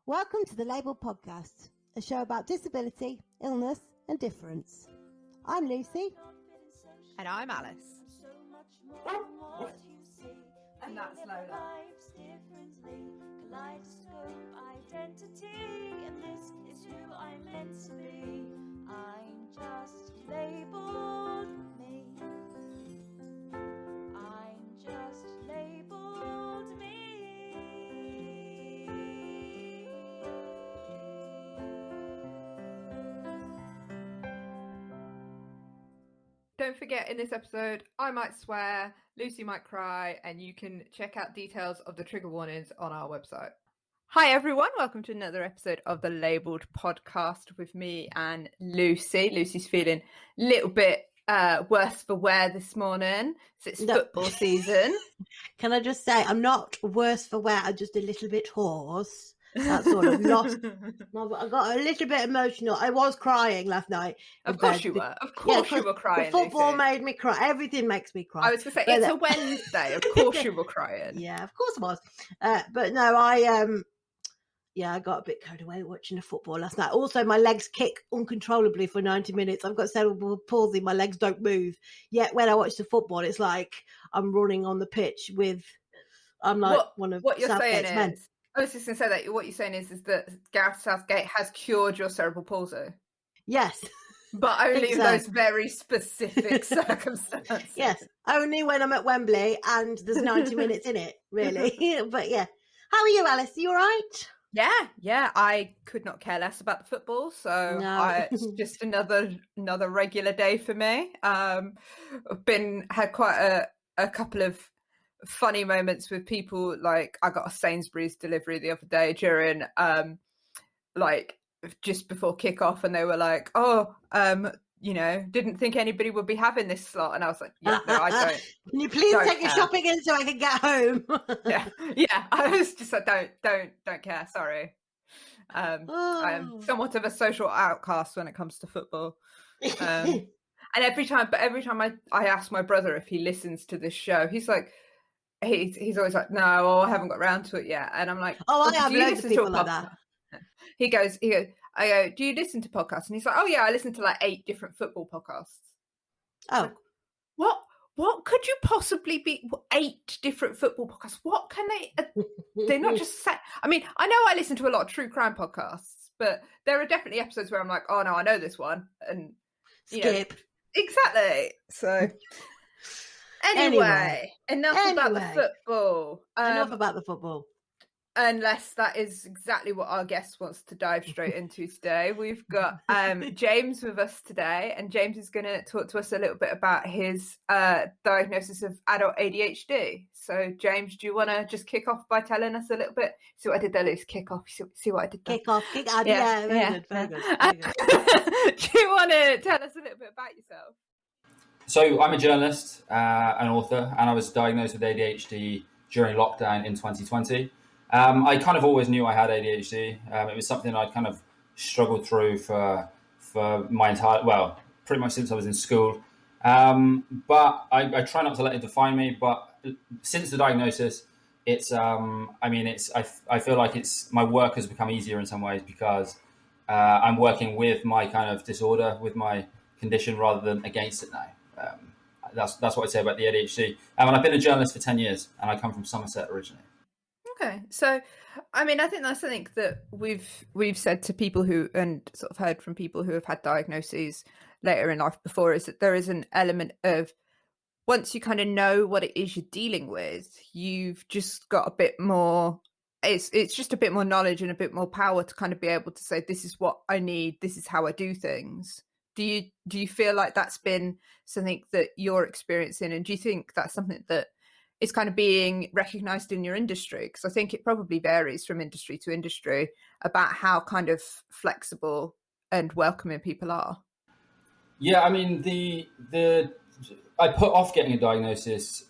Welcome to the lABLEd podcast, a show about disability, illness and difference. I'm Lucy. And I'm Alice. And that's Lola. Kaleidoscope identity, and this is who I'm meant to be. I'm just labelled me. I'm just labelled me. Don't forget, in this episode, I might swear, Lucy might cry, and you can check out details of the trigger warnings on our website. Hi everyone, welcome to another episode of the lABLEd podcast with me and Lucy. Lucy's feeling a little bit worse for wear this morning. So it's football season. Can I just say, I'm not worse for wear, I'm just a little bit hoarse. That's sort of not. I got a little bit emotional. I was crying last night. Of course you were. Of course you were crying. The football Lucy. Made me cry. Everything makes me cry. I was going to say, it's a Wednesday. Of course you were crying. Yeah, of course I was. But no, I got a bit carried away watching the football last night. Also, my legs kick uncontrollably for 90 minutes. I've got cerebral palsy. My legs don't move. Yet when I watch the football, it's like I'm running on the pitch with. I'm like one of what you're Southgate's saying men. is. I was just going to say that what you're saying is that Gareth Southgate has cured your cerebral palsy. Yes. But only in those very specific circumstances. Yes, only when I'm at Wembley and there's 90 minutes in it, really. But yeah. How are you, Alice? Are you all right? Yeah. I could not care less about the football, so it's just another regular day for me. I've had quite a couple of funny moments with people. Like, I got a Sainsbury's delivery the other day during just before kickoff, and they were like, didn't think anybody would be having this slot, and I was like, yeah, no, I don't. Can you please take your shopping in so I can get home? yeah, I was just like, don't care, sorry. I am somewhat of a social outcast when it comes to football. And every time I ask my brother if he listens to this show, he's like, he's always like, no, I haven't got around to it yet. And I'm like, I have loads of people like that. He goes, I go, do you listen to podcasts? And he's like, oh yeah, I listen to like 8 different football podcasts. Oh, like, what could you possibly be? 8 different football podcasts? What can they're not just set. I mean, I know I listen to a lot of true crime podcasts, but there are definitely episodes where I'm like, oh no, I know this one. And skip. Exactly. So anyway, enough about the football. Enough about the football. Unless that is exactly what our guest wants to dive straight into today. We've got James with us today, and James is going to talk to us a little bit about his diagnosis of adult ADHD. So, James, do you want to just kick off by telling us a little bit? See what I did there, Luce? Kick off. See what I did there? Kick off. Yeah, very good. Do you want to tell us a little bit about yourself? So, I'm a journalist, an author, and I was diagnosed with ADHD during lockdown in 2020. I kind of always knew I had ADHD. It was something I kind of struggled through for my pretty much since I was in school. But I try not to let it define me. But since the diagnosis, I feel like my work has become easier in some ways because I'm working with my kind of disorder, with my condition, rather than against it now. That's what I'd say about the ADHD. And I've been a journalist for 10 years, and I come from Somerset originally. Okay, so I mean, I think that's something that we've said to people who, and sort of heard from people who have had diagnoses later in life before, is that there is an element of, once you kind of know what it is you're dealing with, you've just got a bit more. It's just a bit more knowledge and a bit more power to kind of be able to say, this is what I need, this is how I do things. Do you feel like that's been something that you're experiencing, and do you think that's something that is kind of being recognised in your industry? Because I think it probably varies from industry to industry about how kind of flexible and welcoming people are. Yeah, I mean, I put off getting a diagnosis,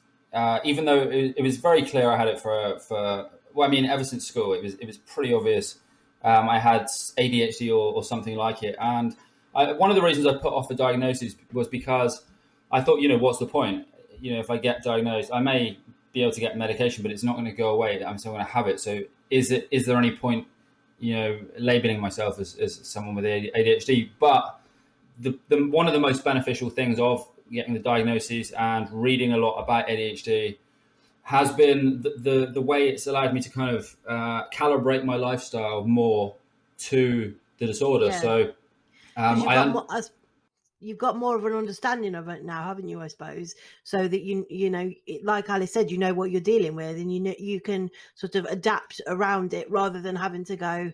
even though it was very clear I had it ever since school. It was pretty obvious I had ADHD or something like it. And one of the reasons I put off the diagnosis was because I thought, what's the point? If I get diagnosed, I may be able to get medication, but it's not going to go away. I'm still going to have it. So is there any point labeling myself as someone with ADHD. But the one of the most beneficial things of getting the diagnosis and reading a lot about ADHD has been the way it's allowed me to kind of calibrate my lifestyle more to the disorder. Yeah. So you've got more of an understanding of it now, haven't you, I suppose, so that you know, like Alice said, you know what you're dealing with, and you can sort of adapt around it rather than having to go,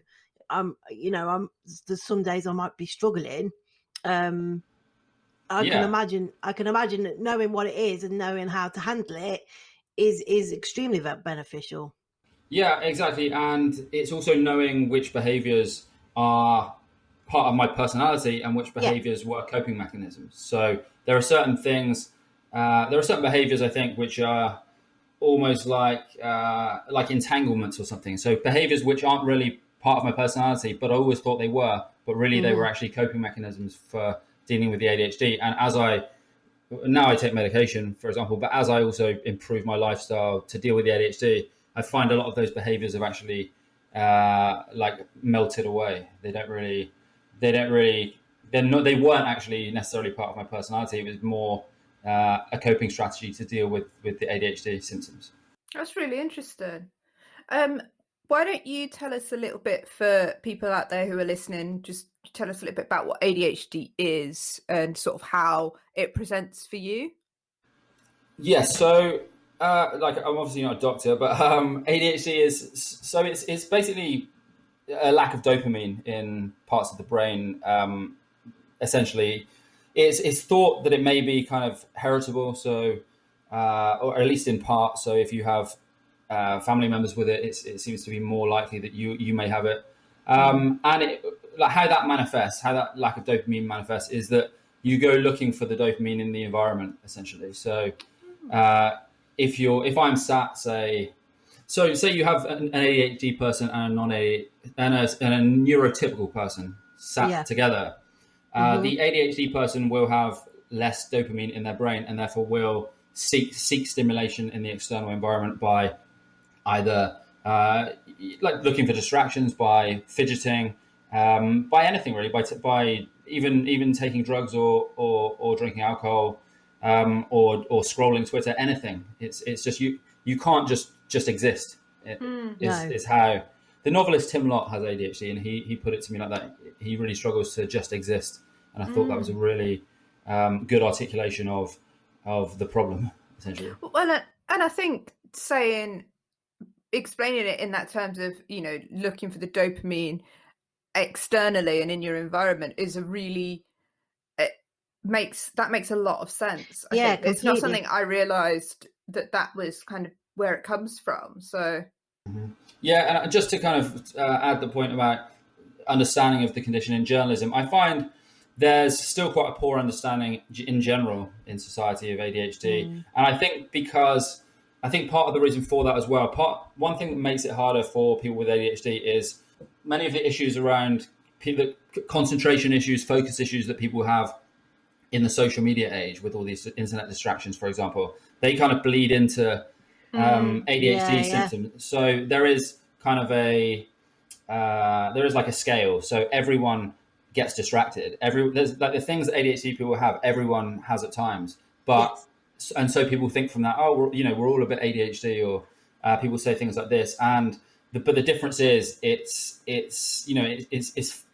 there's some days I might be struggling. I can imagine that knowing what it is and knowing how to handle it is extremely beneficial. Yeah, exactly. And it's also knowing which behaviors are part of my personality and which behaviors were coping mechanisms. So there are certain things, certain behaviors, I think, which are almost like entanglements or something. So behaviors which aren't really part of my personality, but I always thought they were, but really they were actually coping mechanisms for dealing with the ADHD. And now I take medication, for example, but as I also improve my lifestyle to deal with the ADHD, I find a lot of those behaviors have actually melted away. They weren't actually necessarily part of my personality. It was more a coping strategy to deal with the ADHD symptoms. That's really interesting. Why don't you tell us a little bit, for people out there who are listening, just tell us a little bit about what ADHD is and sort of how it presents for you? Yes, so I'm obviously not a doctor, but ADHD it's basically a lack of dopamine in parts of the brain. Essentially, it's thought that it may be kind of heritable, so or at least in part. So if you have family members with it, it seems to be more likely that you may have it. And how that manifests, how that lack of dopamine manifests, is that you go looking for the dopamine in the environment, essentially. So if I'm sat, say you have an ADHD person and a neurotypical person sat together, the ADHD person will have less dopamine in their brain and therefore will seek stimulation in the external environment by either looking for distractions, by fidgeting, by anything really, by even taking drugs or drinking alcohol, or scrolling Twitter, anything. It's just you can't just exist. It's how the novelist Tim Lott has ADHD, and he put it to me like that. He really struggles to just exist, and I thought that was a really good articulation of the problem, essentially. Well, and I think explaining it in that terms of, looking for the dopamine externally and in your environment is makes a lot of sense. I think it's not something I realized that was kind of where it comes from. So yeah, and just to kind of add the point about understanding of the condition in journalism, I find there's still quite a poor understanding in general in society of ADHD, and I think part of the reason for that as well, one thing that makes it harder for people with ADHD is many of the issues around concentration issues, focus issues that people have in the social media age with all these internet distractions, for example, they kind of bleed into ADHD symptoms. So there is kind of there is like a scale. So everyone gets distracted. There's like the things that ADHD people have, everyone has at times, but and so people think from that, we're all a bit ADHD, or people say things like this, but the difference is it's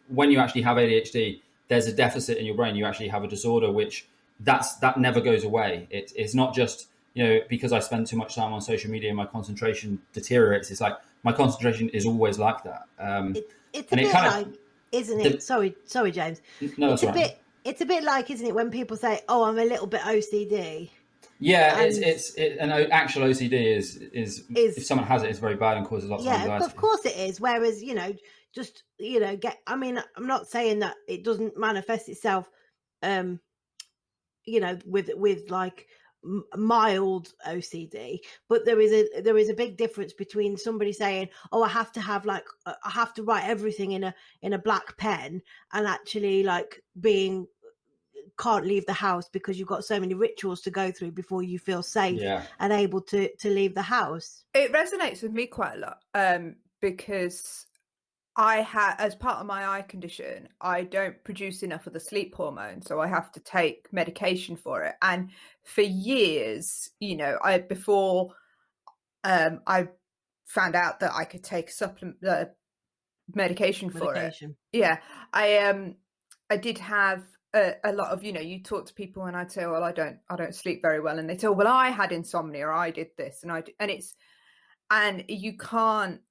when you actually have ADHD, there's a deficit in your brain. You actually have a disorder, which that never goes away. It's not just because I spend too much time on social media, my concentration deteriorates. It's like my concentration is always like that. It's a bit like, isn't it? Sorry, James. No, it's a bit like, isn't it, when people say, "Oh, I'm a little bit OCD." Yeah, it's an actual OCD is if someone has it, it's very bad and causes lots of anxiety. Of course it is. Whereas I'm not saying that it doesn't manifest itself, with like mild OCD, but there is a big difference between somebody saying, "Oh, I have to write everything in a black pen," and actually like can't leave the house because you've got so many rituals to go through before you feel safe and able to leave the house. It resonates with me quite a lot, because as part of my eye condition, I don't produce enough of the sleep hormone, so I have to take medication for it. And for years, before I found out that I could take medication for it. Yeah, I did have a lot of, you talk to people and I'd say, well, I don't sleep very well, and they say, oh, well, I had insomnia, or I did this, and you can't.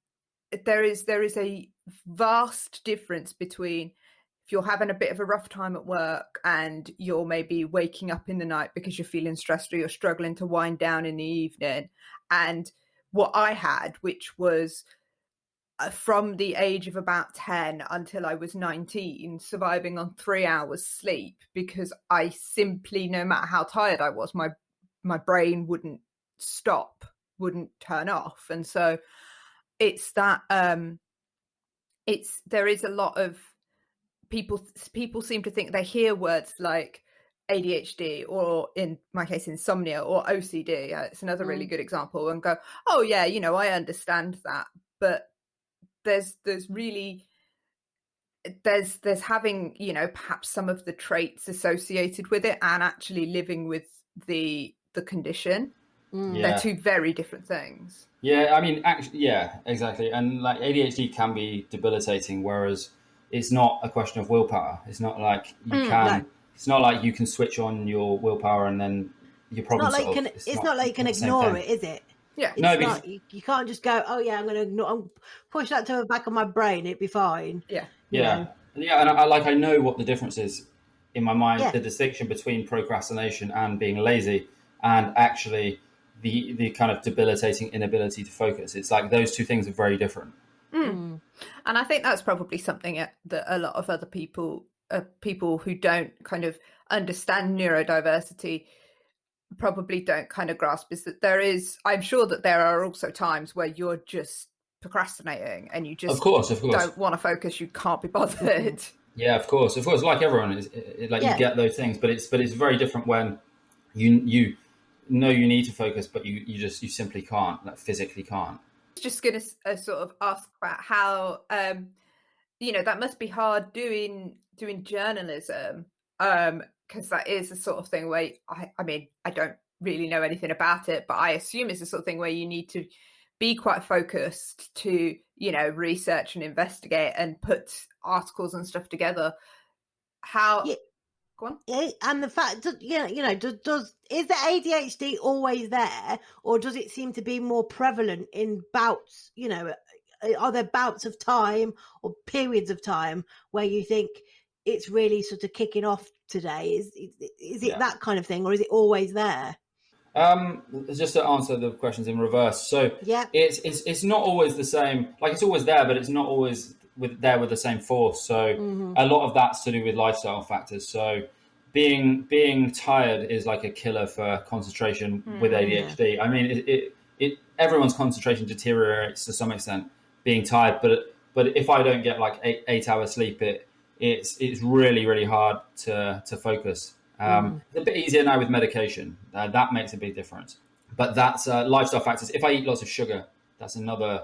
There is a vast difference between if you're having a bit of a rough time at work and you're maybe waking up in the night because you're feeling stressed, or you're struggling to wind down in the evening, and what I had, which was from the age of about 10 until I was 19, surviving on 3 hours sleep, because I simply, no matter how tired I was, my brain wouldn't stop, wouldn't turn off. And so it's that there is a lot of people seem to think they hear words like ADHD, or in my case insomnia, or OCD, it's another really good example, and go, oh yeah, I understand that. But there's having, perhaps some of the traits associated with it and actually living with the condition. They're two very different things. Yeah, I mean, actually, yeah, exactly. And like ADHD can be debilitating, whereas it's not a question of willpower. It's not like it's not like you can switch on your willpower and then your problem solved. It's not like you can ignore it, is it? Yeah. It's not, you can't just go, oh yeah, I'm going to push that to the back of my brain, it'd be fine. Yeah. Yeah. Yeah, and I know what the difference is in my mind, the distinction between procrastination and being lazy, and actually the kind of debilitating inability to focus. It's like those two things are very different. And I think that's probably something that a lot of other people who don't kind of understand neurodiversity probably don't kind of grasp, is that I'm sure that there are also times where you're just procrastinating and you just of course don't want to focus, you can't be bothered. Yeah, of course, like everyone is, like you get those things, but it's very different when you know you need to focus, but you simply can't, like physically can't. Just going to sort of ask about how that must be hard doing journalism, because that is the sort of thing where I mean, I don't really know anything about it, but I assume it's the sort of thing where you need to be quite focused to research and investigate and put articles and stuff together. How go on. Yeah, and the fact that is the ADHD always there, or does it seem to be more prevalent in bouts? Are there bouts of time or periods of time where you think it's really sort of kicking off today? Is it that kind of thing, or is it always there? Just to answer the questions in reverse. So it's not always the same. Like, it's always there, but it's not always there with the same force. So a lot of that's to do with lifestyle factors. So being tired is like a killer for concentration with ADHD. I mean, everyone's concentration deteriorates to some extent being tired, but if I don't get like 8 hours sleep, it's really, really hard to focus. It's a bit easier now with medication. That makes a big difference. But that's lifestyle factors. If I eat lots of sugar, that's another,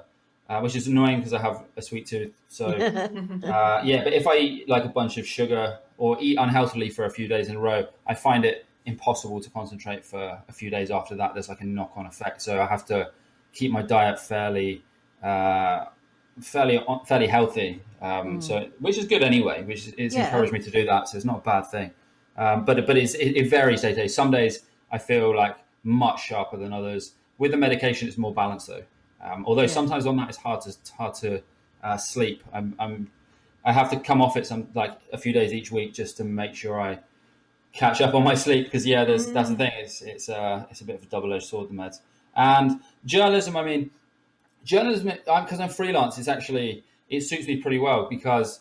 which is annoying because I have a sweet tooth. So, but if I eat like a bunch of sugar or eat unhealthily for a few days in a row, I find it impossible to concentrate for a few days after that. There's like a knock-on effect. So I have to keep my diet fairly healthy. So, which is good anyway, which is encouraged me to do that. So it's not a bad thing. But it varies day to day. Some days I feel like much sharper than others. With the medication, it's more balanced though. Although sometimes on that it's hard to sleep. I have to come off it like a few days each week just to make sure I catch up on my sleep. Because that's the thing. It's a bit of a double-edged sword, the meds. And journalism. I mean, journalism, because I'm freelance, it suits me pretty well, because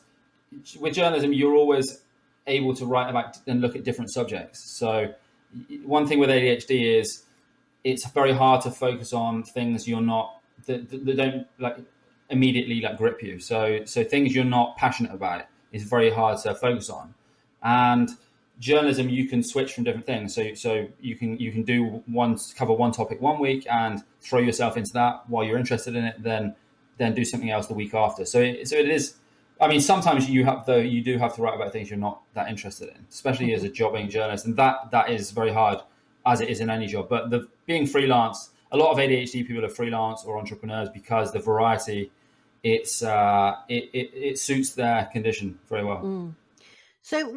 with journalism you're always able to write about and look at different subjects. So one thing with ADHD is it's very hard to focus on things that don't like immediately like grip you. So things you're not passionate about is very hard to focus on. And journalism, you can switch from different things. So you can cover one topic one week and throw yourself into that while you're interested in it. Then then do something else the week after. So it is. I mean, sometimes you do have to write about things you're not that interested in, especially as a jobbing journalist, and that is very hard, as it is in any job. But being freelance, a lot of ADHD people are freelance or entrepreneurs because the variety, it suits their condition very well. So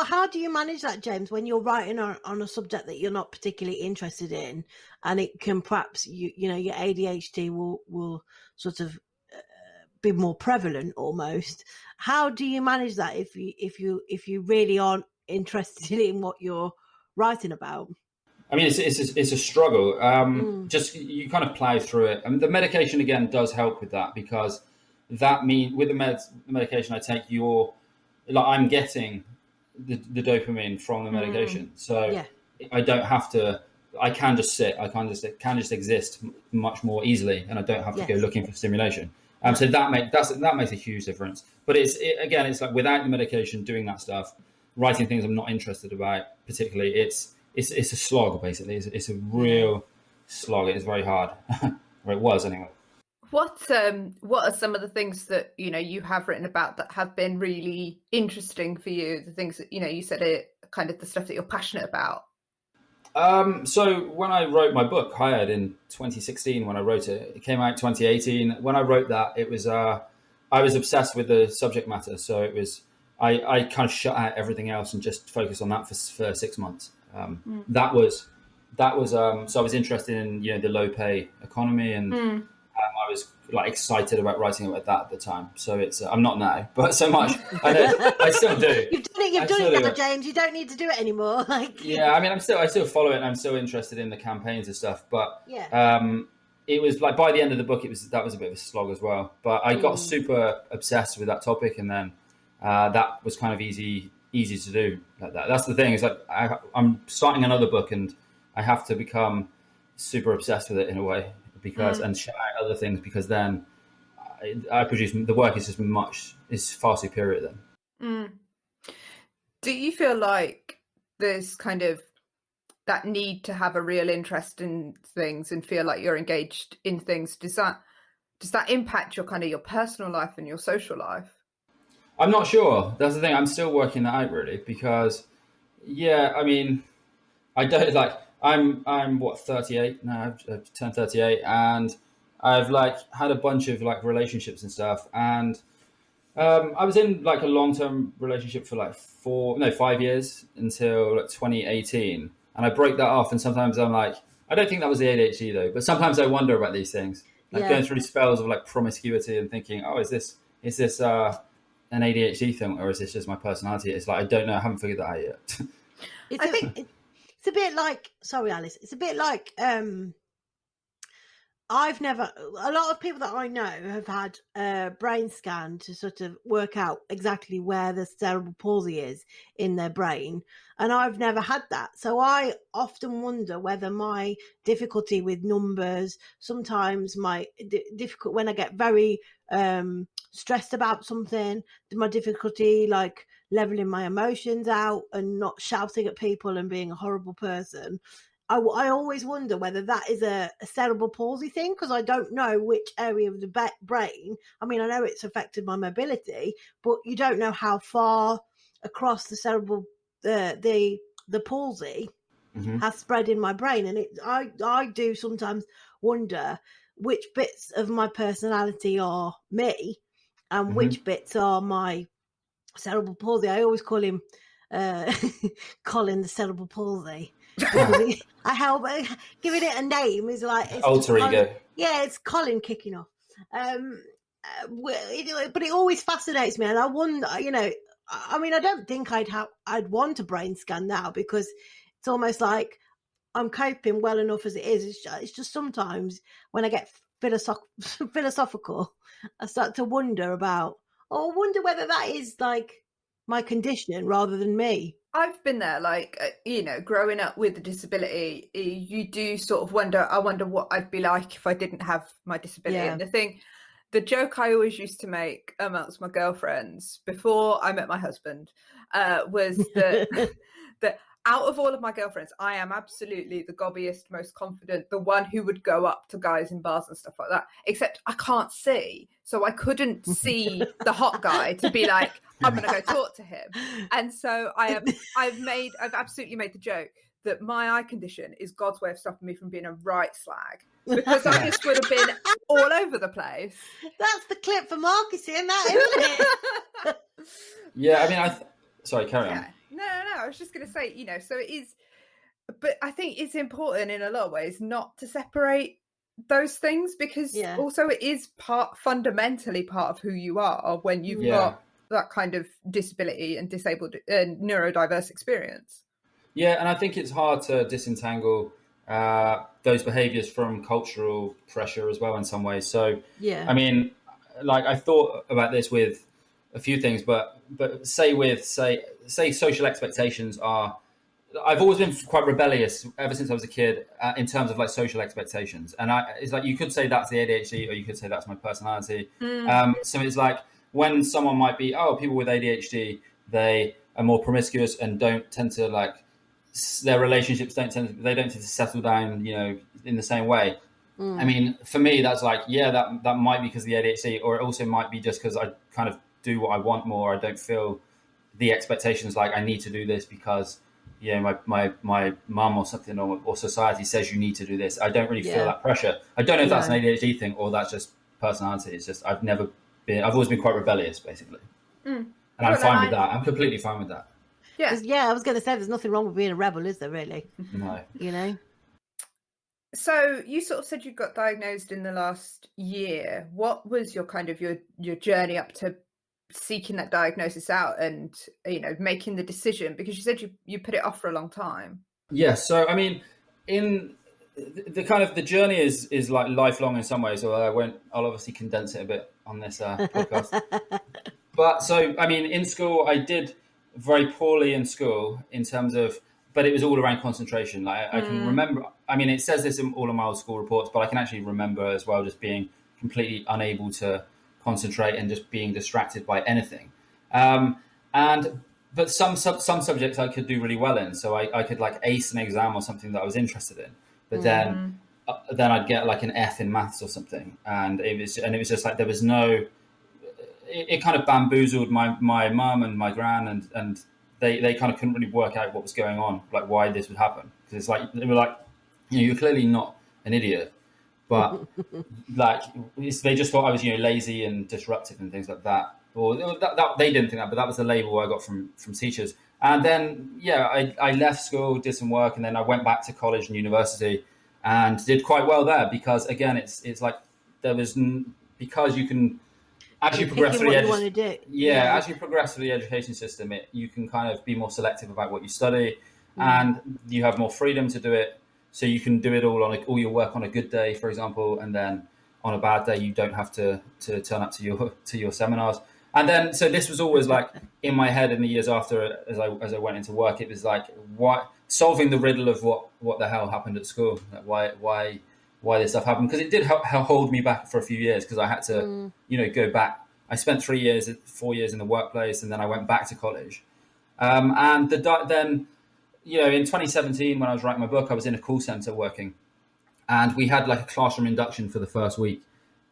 how do you manage that, James, when you're writing on a subject that you're not particularly interested in, and it can perhaps your ADHD will sort of be more prevalent almost? How do you manage that if you really aren't interested in what you're writing about? I mean, it's a struggle. Just you kind of plow through it. I mean, the medication again does help with that, because that means with the medication I take, I'm getting the dopamine from the medication, so I don't have to. I can just sit. I can just exist much more easily, and I don't have to go looking for stimulation. So that makes a huge difference. But it's like without the medication, doing that stuff, writing things I'm not interested about particularly, it's a slog basically. It's a real slog. It's very hard. Or it was anyway. What are some of the things that you have written about that have been really interesting for you? The things that you said it kind of the stuff that you're passionate about. So when I wrote my book, Hired, in 2016, when I wrote it, it came out in 2018. When I wrote that, it was I was obsessed with the subject matter. So it was I kind of shut out everything else and just focused on that for 6 months. That was so I was interested in the low pay economy, and I was like excited about writing about that at the time. So it's I'm not now, but so much I still do. You've done it now, James. You don't need to do it anymore. Yeah, I mean, I still follow it, and I'm still interested in the campaigns and stuff. But it was like by the end of the book, that was a bit of a slog as well. But I got super obsessed with that topic, and then that was kind of easy to do like that. That's the thing. Is like I'm starting another book, and I have to become super obsessed with it in a way, and shut out other things, because then I produce the work is far superior then. Do you feel like there's kind of that need to have a real interest in things and feel like you're engaged in things? Does that impact your personal life and your social life? I'm not sure. That's the thing. I'm still working that out really, because I mean, I don't like. I'm 38 now. I've turned 38, and I've had a bunch of relationships and stuff, and I was in a long-term relationship for 5 years until 2018, and I break that off, and sometimes I'm like, I don't think that was the ADHD though, but sometimes I wonder about these things, going through spells of promiscuity and thinking, oh, is this an ADHD thing, or is this just my personality? It's I don't know. I haven't figured that out yet. I think it's a bit like, sorry, Alice, it's a bit like a lot of people that I know have had a brain scan to sort of work out exactly where the cerebral palsy is in their brain. And I've never had that. So I often wonder whether my difficulty with numbers, sometimes my difficult when I get very stressed about something, my difficulty leveling my emotions out and not shouting at people and being a horrible person. I always wonder whether that is a cerebral palsy thing, because I don't know which area of the brain. I mean, I know it's affected my mobility, but you don't know how far across the cerebral the palsy has spread in my brain, and I do sometimes wonder which bits of my personality are me and which bits are my cerebral palsy. I always call him Colin the cerebral palsy. I help giving it a name is it's alter ego. Yeah, it's Colin kicking off. But it always fascinates me, and I wonder. I mean, I don't think I'd want a brain scan now, because it's almost like I'm coping well enough as it is. It's just sometimes when I get philosophical, I start to wonder whether that is my condition rather than me. I've been there, growing up with a disability, you do sort of wonder, I wonder what I'd be like if I didn't have my disability. Yeah. And the joke I always used to make amongst my girlfriends before I met my husband was that out of all of my girlfriends, I am absolutely the gobbiest, most confident, the one who would go up to guys in bars and stuff like that. Except I can't see, so I couldn't see the hot guy to be like, I'm going to go talk to him. And so I've absolutely made the joke that my eye condition is God's way of stopping me from being a right slag, because I just would have been all over the place. That's the clip for marketing, that, isn't it? Yeah, I mean, sorry, carry on. No, I was just going to say, so it is, but I think it's important in a lot of ways not to separate those things, because also it is fundamentally part of who you are when you've got that kind of disability and disabled and neurodiverse experience. Yeah, and I think it's hard to disentangle those behaviours from cultural pressure as well in some ways. So, I mean, like I thought about this with a few things, but say social expectations are. I've always been quite rebellious ever since I was a kid in terms of like social expectations, and it's like you could say that's the ADHD, or you could say that's my personality. So it's like when someone might be, people with ADHD, they are more promiscuous and don't tend to like their relationships they don't tend to settle down, in the same way. I mean, for me, that's like, that might be because of the ADHD, or it also might be just because I kind of do what I want more. I don't feel the expectations like I need to do this because, my mum or something or society says you need to do this. I don't really feel that pressure. I don't know if that's an ADHD thing or that's just personality. It's just I've always been quite rebellious, basically. And I'm fine with that. I'm completely fine with that. Yeah, I was going to say there's nothing wrong with being a rebel, is there really? No. So you sort of said you got diagnosed in the last year. What was your kind of your journey up to seeking that diagnosis out and making the decision, because you said you put it off for a long time? So I mean, in the kind of the journey is like lifelong in some ways, so I'll obviously condense it a bit on this podcast. But so I mean, in school I did very poorly in school in terms of, but it was all around concentration. Like I can remember, I mean, it says this in all of my old school reports, but I can actually remember as well just being completely unable to concentrate and just being distracted by anything. But some subjects I could do really well in. So I could like ace an exam or something that I was interested in, but then I'd get like an F in maths or something. And it was just like, there was no, it kind of bamboozled my mum and my gran, and they kind of couldn't really work out what was going on, like why this would happen. Because it's like, they were like, you're clearly not an idiot, but like they just thought I was, lazy and disruptive and things like that. Or that they didn't think that, but that was the label I got from teachers. And then, I left school, did some work, and then I went back to college and university and did quite well there, because again, it's like because you can, as you progress through as you progress through the education system, you can kind of be more selective about what you study, and you have more freedom to do it. So you can do it all your work on a good day, for example, and then on a bad day you don't have to turn up to your seminars. And then, so this was always like in my head in the years after, as I went into work, it was like, solving the riddle of what the hell happened at school, like why this stuff happened, because it did hold me back for a few years, because I had to go back. I spent 4 years in the workplace, and then I went back to college. And then in 2017, when I was writing my book, I was in a call center working, and we had like a classroom induction for the first week,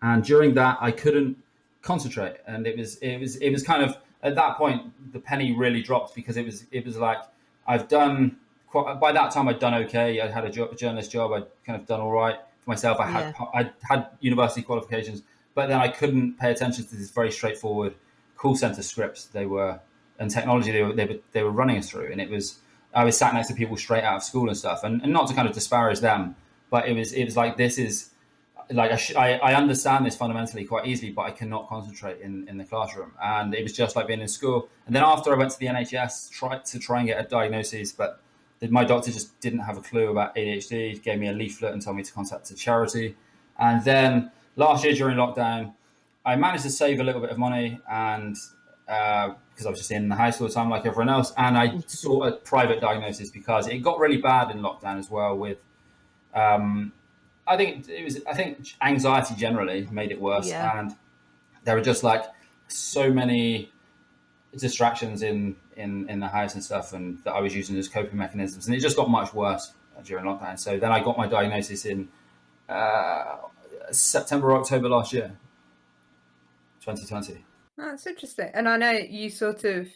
and during that I couldn't concentrate, and it was kind of, at that point the penny really dropped, because it was like I've done by that time I'd done okay. I had a journalist job. I'd kind of done all right for myself. I had university qualifications, but then I couldn't pay attention to these very straightforward call center scripts and technology they were running us through. And I was sat next to people straight out of school and stuff, and not to kind of disparage them, but it was like, this is like, I understand this fundamentally quite easily, but I cannot concentrate in the classroom. And it was just like being in school. And then after I went to the NHS, tried to try and get a diagnosis, but my doctor just didn't have a clue about ADHD. He gave me a leaflet and told me to contact a charity. And then last year during lockdown, I managed to save a little bit of money, and because I was just in the house all the time like everyone else, and I sought a private diagnosis because it got really bad in lockdown as well with I think anxiety generally made it worse, and there were just like so many distractions in the house and stuff, and that I was using as coping mechanisms, and it just got much worse during lockdown. So then I got my diagnosis in September or October last year, 2020. That's interesting. And I know you sort of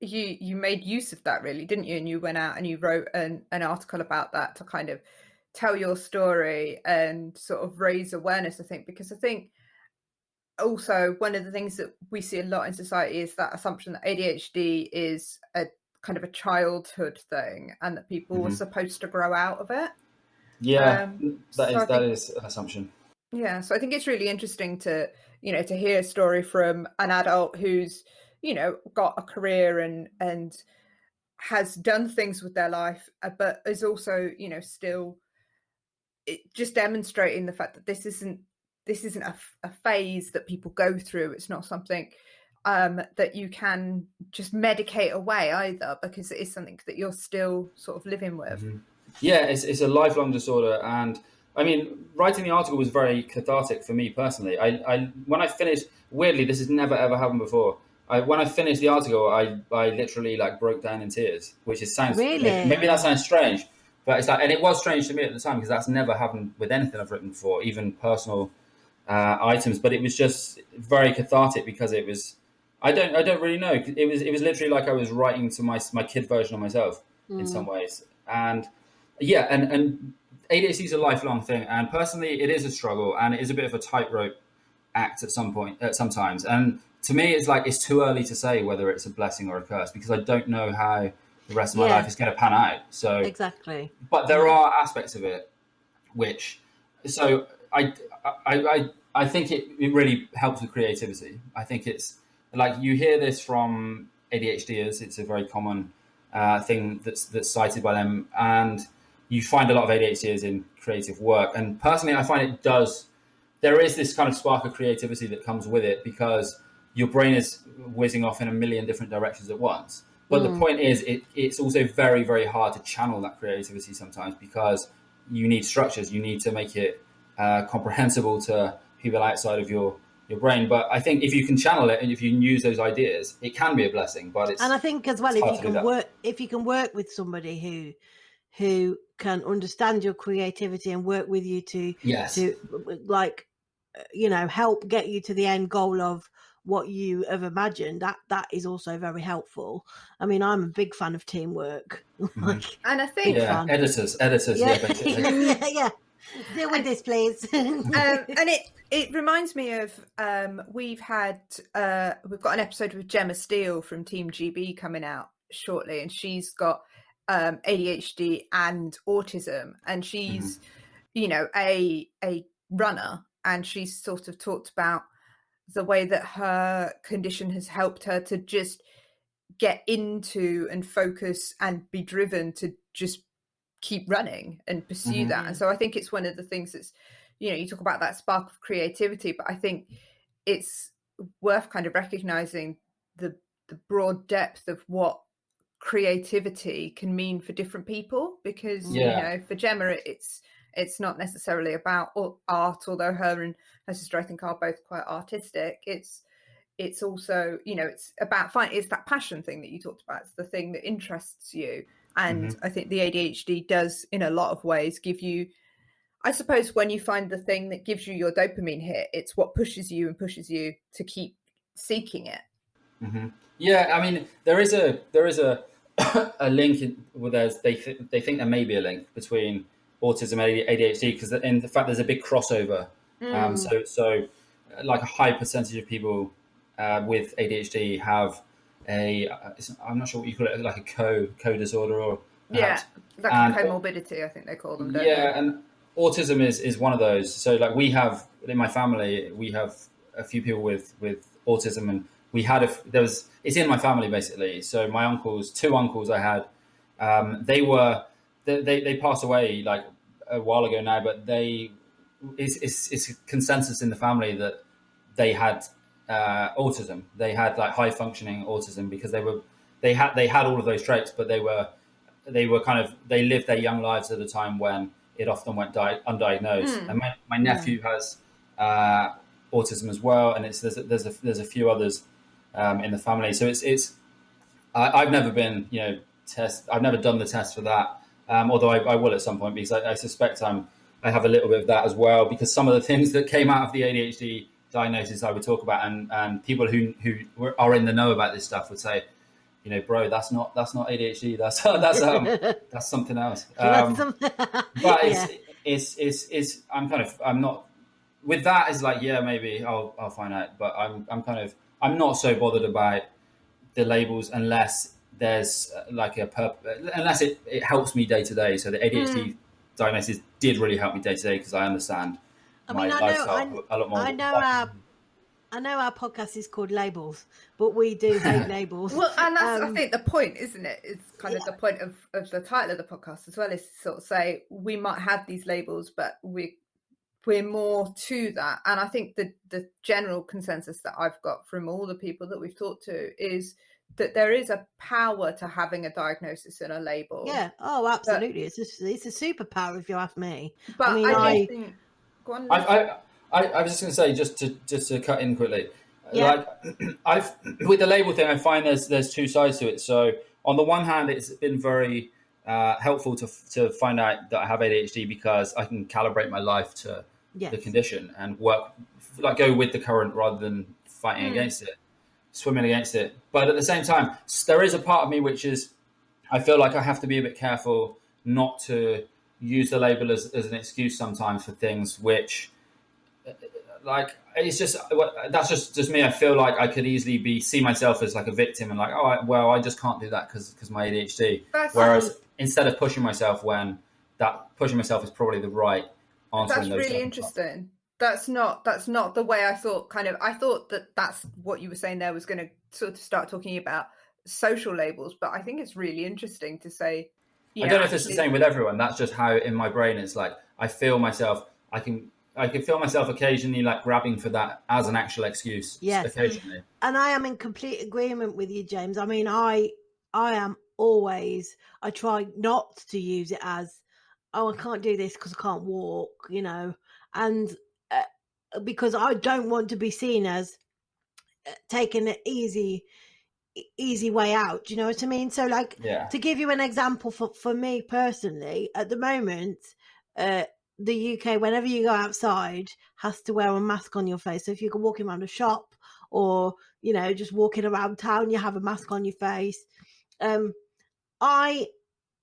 you made use of that, really, didn't you? And you went out and you wrote an article about that to kind of tell your story and sort of raise awareness, I think, because I think also one of the things that we see a lot in society is that assumption that ADHD is a kind of a childhood thing and that people were supposed to grow out of it. Yeah, that is an assumption. Yeah, so I think it's really interesting to, to hear a story from an adult who's, got a career and has done things with their life, but is also, still just demonstrating the fact that this isn't a phase that people go through. It's not something that you can just medicate away either, because it is something that you're still sort of living with. Yeah, it's a lifelong disorder. And I mean, writing the article was very cathartic for me personally. I when I finished, weirdly, this has never ever happened before. When I finished the article, I literally broke down in tears, which sounds really, maybe that sounds strange, but it's and it was strange to me at the time because that's never happened with anything I've written before, even personal items. But it was just very cathartic because it was I don't really know. It was literally like I was writing to my kid version of myself in some ways. And yeah, and ADHD is a lifelong thing, and personally, it is a struggle, and it is a bit of a tightrope act at sometimes. And to me, it's too early to say whether it's a blessing or a curse because I don't know how the rest of my life is going to pan out. So exactly. But there are aspects of it which, so I think it really helps with creativity. I think it's like you hear this from ADHDers. It's a very common thing that's cited by them, and you find a lot of ADHDers in creative work. And personally, I find there is this kind of spark of creativity that comes with it because your brain is whizzing off in a million different directions at once. But the point is, it's also very, very hard to channel that creativity sometimes because you need structures. You need to make it comprehensible to people outside of your brain. But I think if you can channel it and if you can use those ideas, it can be a blessing. But and I think as well, if you can work with somebody who can understand your creativity and work with you to help get you to the end goal of what you have imagined, that is also very helpful. I mean, I'm a big fan of teamwork. And I think editors, basically. yeah. Deal with this, please. And it reminds me of we've got an episode with Gemma Steele from Team GB coming out shortly, and she's got ADHD and autism, and she's a runner, and she's sort of talked about the way that her condition has helped her to just get into and focus and be driven to just keep running and pursue that. And so I think it's one of the things that's, you talk about that spark of creativity, but I think it's worth kind of recognizing the broad depth of what creativity can mean for different people, because for Gemma it's not necessarily about art, although her and her sister I think are both quite artistic. It's also it's about it's that passion thing that you talked about. It's the thing that interests you, and I think the ADHD does in a lot of ways give you, I suppose, when you find the thing that gives you your dopamine hit, it's what pushes you to keep seeking it. Yeah, I mean, there is a link they think there may be a link between autism and ADHD because in fact there's a big crossover. So like a high percentage of people with ADHD have I'm not sure what you call it, like a co disorder or perhaps. Like a comorbidity, I think they call them. And autism is one of those. So like we have in my family, we have a few people with autism, and we had it's in my family basically. So my two uncles I had, they passed away like a while ago now, but it's consensus in the family that they had autism. They had like high functioning autism because they had all of those traits, but they lived their young lives at a time when it often went undiagnosed. And my nephew has autism as well, and there's a few others in the family. So I've never been, I've never done the test for that. Although I will at some point, because I suspect I have a little bit of that as well, because some of the things that came out of the ADHD diagnosis I would talk about, and people who are in the know about this stuff would say, bro, that's not ADHD. That's something else. But I'm not with that. Is like, yeah, maybe I'll find out. But I'm not so bothered about the labels unless there's like a purpose, unless it helps me day to day. So the ADHD diagnosis did really help me day to day, because I understand my lifestyle a lot more. I know our podcast is called Labels, but we do hate labels. Well, and that's I think the point, isn't it? It's kind of the point of the title of the podcast as well, is to sort of say we might have these labels, but we're more to that. And I think the general consensus that I've got from all the people that we've talked to is that there is a power to having a diagnosis and a label. Yeah. Oh, absolutely. It's a superpower, if you ask me. But I think. Go on. I was just going to say, just to cut in quickly, like with the label thing, I find there's two sides to it. So on the one hand, it's been very helpful to find out that I have ADHD, because I can calibrate my life to the condition and go with the current rather than fighting against it, swimming against it. But at the same time, there is a part of me which is, I feel like I have to be a bit careful not to use the label as an excuse sometimes for things which, like, it's just, that's just me. I feel like I could easily see myself as like a victim and like, I just can't do that because my ADHD. Whereas instead of pushing myself, when that pushing myself is probably the right answer. That's really interesting. That's not the way I thought. I thought that's what you were saying there, was going to sort of start talking about social labels, but I think it's really interesting to say. I don't know if it's the same with everyone. That's just how in my brain it's like, I feel myself. I can feel myself occasionally like grabbing for that as an actual excuse. Yes, occasionally. And I am in complete agreement with you, James. I mean, I am always. I try not to use it as, I can't do this because I can't walk, and because I don't want to be seen as taking an easy way out. Do you know what I mean? So, like, to give you an example for me personally, at the moment, the UK, whenever you go outside, has to wear a mask on your face. So if you're walking around a shop or, just walking around town, you have a mask on your face.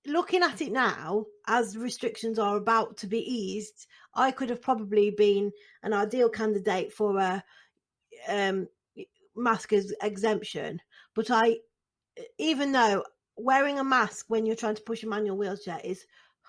Looking at it now, as restrictions are about to be eased, I could have probably been an ideal candidate for a mask exemption. But even though wearing a mask when you're trying to push a manual wheelchair is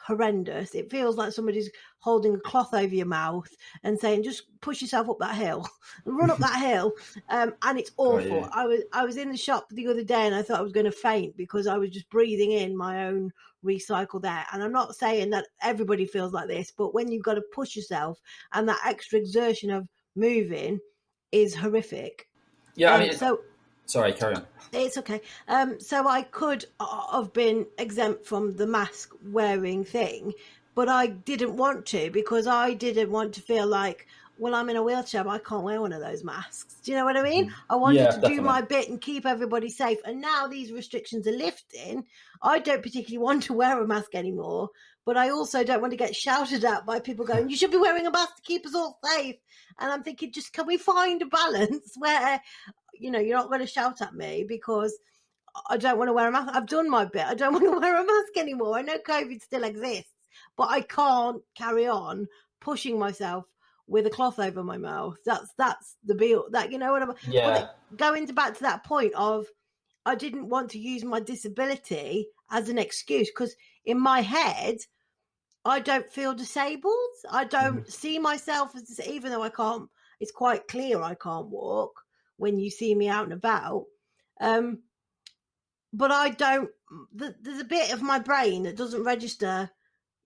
horrendous, it feels like somebody's holding a cloth over your mouth and saying, just push yourself up that hill, run up that hill, and it's awful. I was in the shop the other day and I thought I was going to faint because I was just breathing in my own recycled air. And I'm not saying that everybody feels like this, but when you've got to push yourself, and that extra exertion of moving is horrific. Sorry, carry on. It's okay. So I could have been exempt from the mask wearing thing, but I didn't want to, because I didn't want to feel like, well, I'm in a wheelchair, but I can't wear one of those masks. Do you know what I mean? I wanted to do my bit and keep everybody safe. And now these restrictions are lifting. I don't particularly want to wear a mask anymore, but I also don't want to get shouted at by people going, you should be wearing a mask to keep us all safe. And I'm thinking, just can we find a balance where, you're not going to shout at me because I don't want to wear a mask. I've done my bit. I don't want to wear a mask anymore. I know COVID still exists, but I can't carry on pushing myself with a cloth over my mouth. That's the deal. That, what I'm. Yeah. Going back to that point of, I didn't want to use my disability as an excuse, because in my head, I don't feel disabled. I don't see myself as, even though I can't. It's quite clear I can't walk when you see me out and about. But I don't, there's a bit of my brain that doesn't register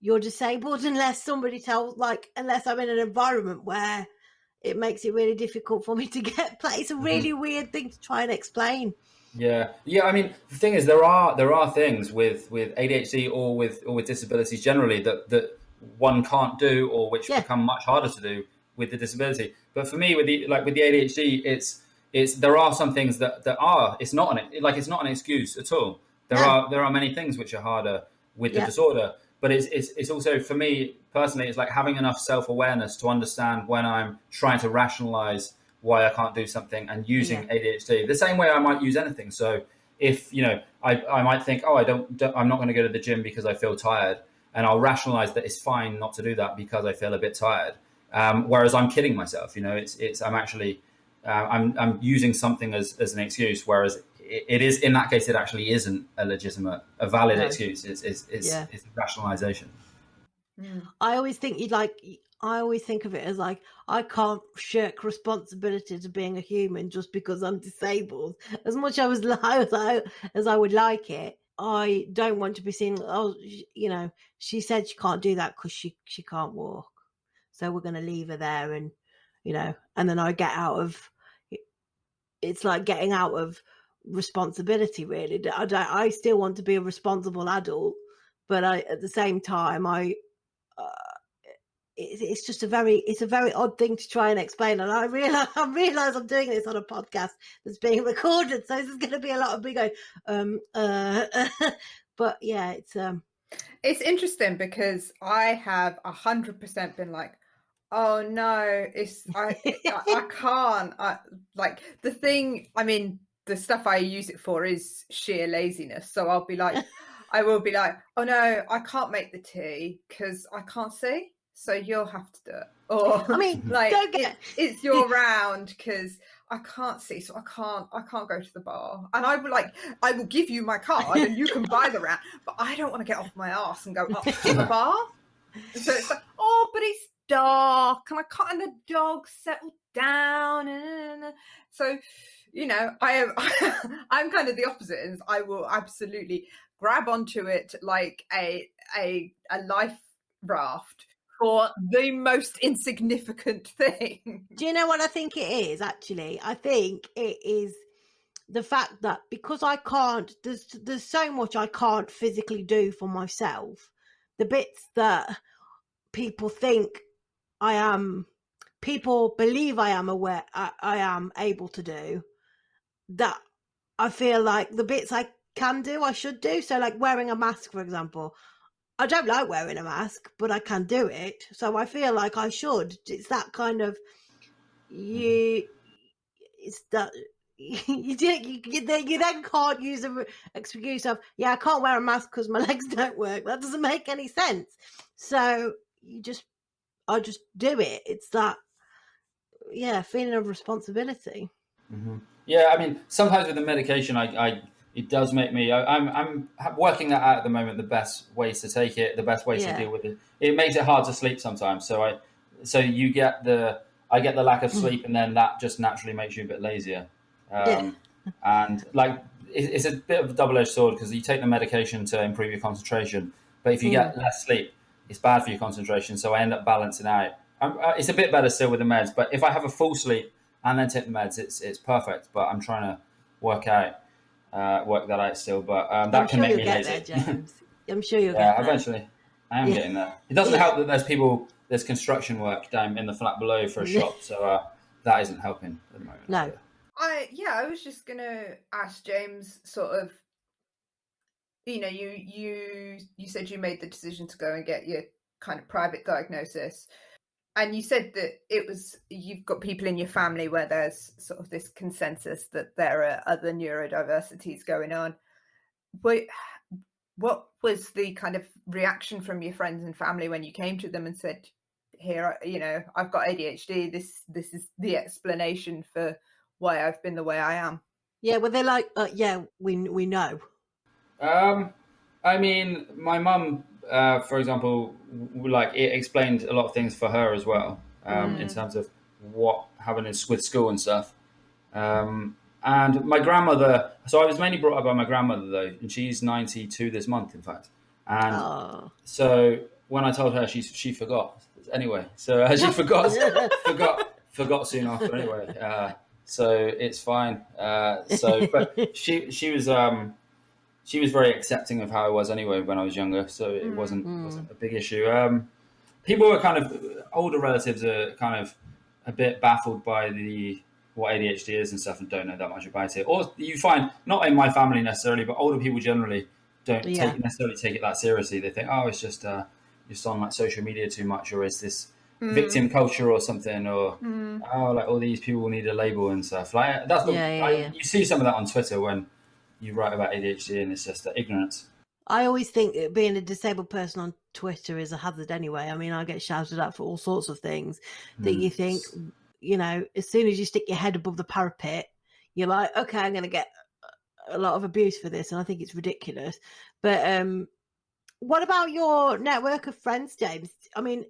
you're disabled unless somebody unless I'm in an environment where it makes it really difficult for me to get play. It's a really weird thing to try and explain. Yeah. I mean, the thing is, there are things with ADHD or with disabilities generally that one can't do, or which become much harder to do with the disability. But for me, with the ADHD, there are some things that are, it's not an excuse at all. There are many things which are harder with the disorder, but it's also, for me personally, it's like having enough self-awareness to understand when I'm trying to rationalize why I can't do something, and using ADHD the same way I might use anything. So if, I might think, I'm not going to go to the gym because I feel tired, and I'll rationalize that it's fine not to do that because I feel a bit tired. Whereas I'm kidding myself, I'm actually, I'm using something as an excuse, whereas it is, in that case, it actually isn't a valid excuse. It's a rationalization. I always think I always think of it as like, I can't shirk responsibility to being a human just because I'm disabled. As much as I would like it, I don't want to be seen, she said she can't do that because she can't walk. So we're going to leave her there. And, and then I get out of, it's like getting out of responsibility, really. I still want to be a responsible adult, but at the same time, it's just a very odd thing to try and explain. And I realize I'm doing this on a podcast that's being recorded, so there's going to be a lot of me going, but yeah, it's interesting because I have 100% been like, oh no, I can't. Like the thing, I mean, the stuff I use it for is sheer laziness. So I will be like, oh no, I can't make the tea because I can't see. So you'll have to do it. Or like, it's your round because I can't see, so I can't go to the bar. And I will give you my card and you can buy the round, but I don't want to get off my arse and go up to the bar. So it's like, oh, but it's dark and I can't, and the dog settled down. So, I'm kind of the opposite, and I will absolutely grab onto it like a life raft for the most insignificant thing. Do you know what I think it is, actually? I think it is the fact that because I can't, there's so much I can't physically do for myself. The bits that people believe I am aware, I am able to do, that I feel like the bits I can do, I should do. So like wearing a mask, for example. I don't like wearing a mask, but I can do it. So I feel like I should. It's that kind of you then can't use an excuse of, I can't wear a mask because my legs don't work. That doesn't make any sense. So I just do it. It's that, feeling of responsibility. Mm-hmm. Yeah, I mean, sometimes with the medication, it does make me. I'm working that out at the moment. The best ways to take it, the best ways to deal with it. It makes it hard to sleep sometimes. So I get the lack of sleep, and then that just naturally makes you a bit lazier. And like it's a bit of a double-edged sword because you take the medication to improve your concentration, but if you get less sleep, it's bad for your concentration. So I end up balancing out. It's a bit better still with the meds, but if I have a full sleep and then take the meds, it's perfect. But I'm trying to work that out still. But that can make me lazy. There, James. I'm sure you'll get there. Eventually. I am getting there. It doesn't help that there's construction work down in the flat below for a shop, so that isn't helping at the moment. No. I was just gonna ask James, sort of, you said you made the decision to go and get your kind of private diagnosis, and you said that you've got people in your family where there's sort of this consensus that there are other neurodiversities going on. What was the kind of reaction from your friends and family when you came to them and said, here, I've got ADHD, this is the explanation for why I've been the way I am? Yeah, well, they're like, we know. I mean, my mum, for example, like it explained a lot of things for her as well, in terms of what happened with school and stuff. And my grandmother, so I was mainly brought up by my grandmother though, and she's 92 this month, in fact. And so when I told her, she forgot anyway. So she forgot soon after anyway. So it's fine. But she was very accepting of how I was anyway when I was younger. So it wasn't a big issue. People were older relatives are kind of a bit baffled by what ADHD is and stuff and don't know that much about it. Or you find, not in my family necessarily, but older people generally don't necessarily take it that seriously. They think, oh, it's just on like social media too much, or is this victim culture or something, or oh, like all these people need a label and stuff. Like that's you see some of that on Twitter when you write about ADHD, and it's just that ignorance. I always think that being a disabled person on Twitter is a hazard anyway. I mean, I get shouted at for all sorts of things that you think, as soon as you stick your head above the parapet, you're like, okay, I'm going to get a lot of abuse for this. And I think it's ridiculous. But what about your network of friends, James? I mean,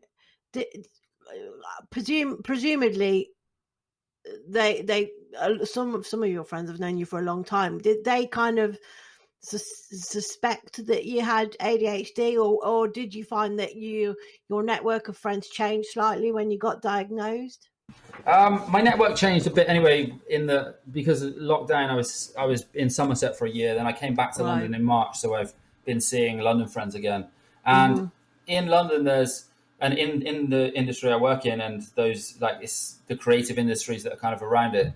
presumably some of your friends have known you for a long time. Did they kind of suspect that you had ADHD, or did you find that your network of friends changed slightly when you got diagnosed? My network changed a bit anyway because of lockdown. I was in Somerset for a year, then I came back to London in March, so I've been seeing London friends again. And in London in the industry I work in, and those it's the creative industries that are kind of around it,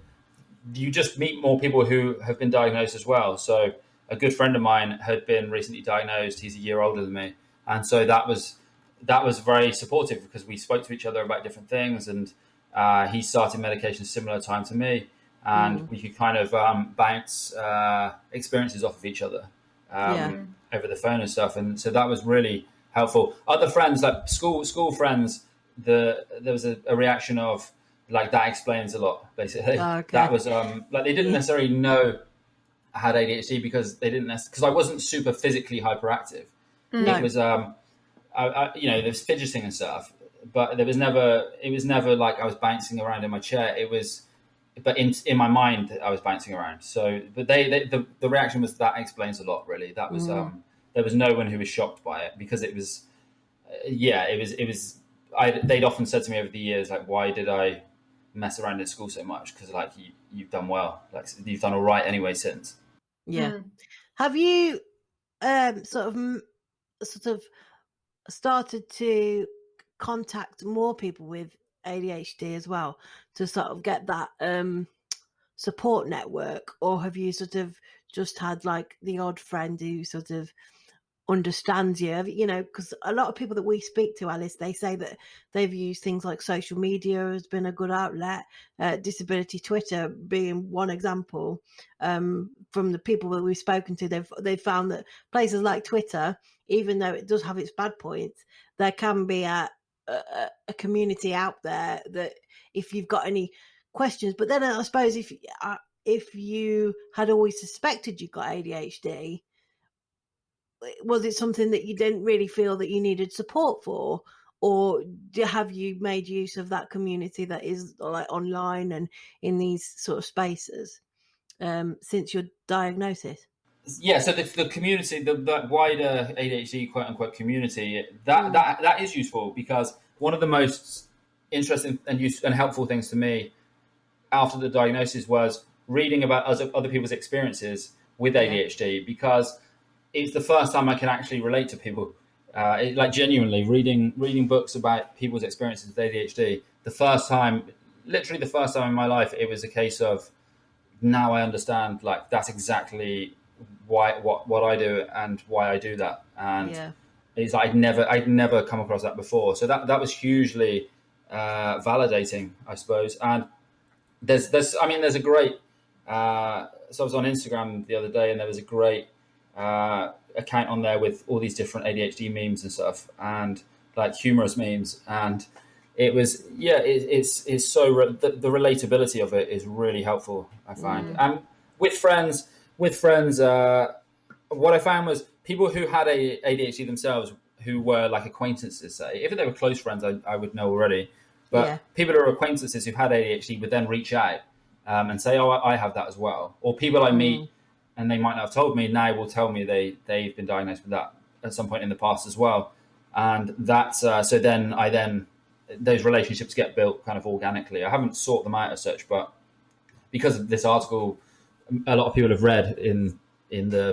you just meet more people who have been diagnosed as well. So a good friend of mine had been recently diagnosed. He's a year older than me. And so that was very supportive because we spoke to each other about different things. And he started medication similar time to me. And we could kind of bounce experiences off of each other over the phone and stuff. And so that was really helpful. Other friends, like school friends, there was a reaction of, that explains a lot, basically. That was, they didn't necessarily know I had ADHD because I wasn't super physically hyperactive. It was, there's fidgeting and stuff, but it was never like I was bouncing around in my chair. It was, but in my mind, I was bouncing around. So, but the reaction was that explains a lot, really. That was, there was no one who was shocked by it because it was, they'd often said to me over the years, like, why did I mess around in school so much? Because you've done well, you've done all right anyway since. Have you sort of started to contact more people with ADHD as well to sort of get that support network, or have you sort of just had the odd friend who sort of understands you? Because a lot of people that we speak to, Alice, they say that they've used things like social media has been a good outlet, disability Twitter being one example. From the people that we've spoken to, they've found that places like Twitter, even though it does have its bad points, there can be a community out there that if you've got any questions. But then I suppose if you had always suspected you got ADHD, was it something that you didn't really feel that you needed support for, or have you made use of that community that is online and in these sort of spaces since your diagnosis? Yeah, so the community, the wider ADHD quote unquote community, that is useful, because one of the most interesting and helpful things to me after the diagnosis was reading about other people's experiences with ADHD, because it's the first time I can actually relate to people. Genuinely reading books about people's experiences with ADHD. Literally the first time in my life, it was a case of, now I understand, that's exactly what I do and why I do that. And it's I'd never come across that before. So that was hugely validating, I suppose. And there's a great, so I was on Instagram the other day, and there was a great account on there with all these different ADHD memes and stuff, and humorous memes, and it was it's so the relatability of it is really helpful, I find. And with friends, what I found was people who had ADHD themselves, who were acquaintances, say, if they were close friends, I would know already, but people who are acquaintances who've had ADHD would then reach out and say, oh, I have that as well. Or people I meet, and they might not have told me, now will tell me they've been diagnosed with that at some point in the past as well. And that's so then those relationships get built kind of organically. I haven't sought them out as such, but because of this article, a lot of people have read in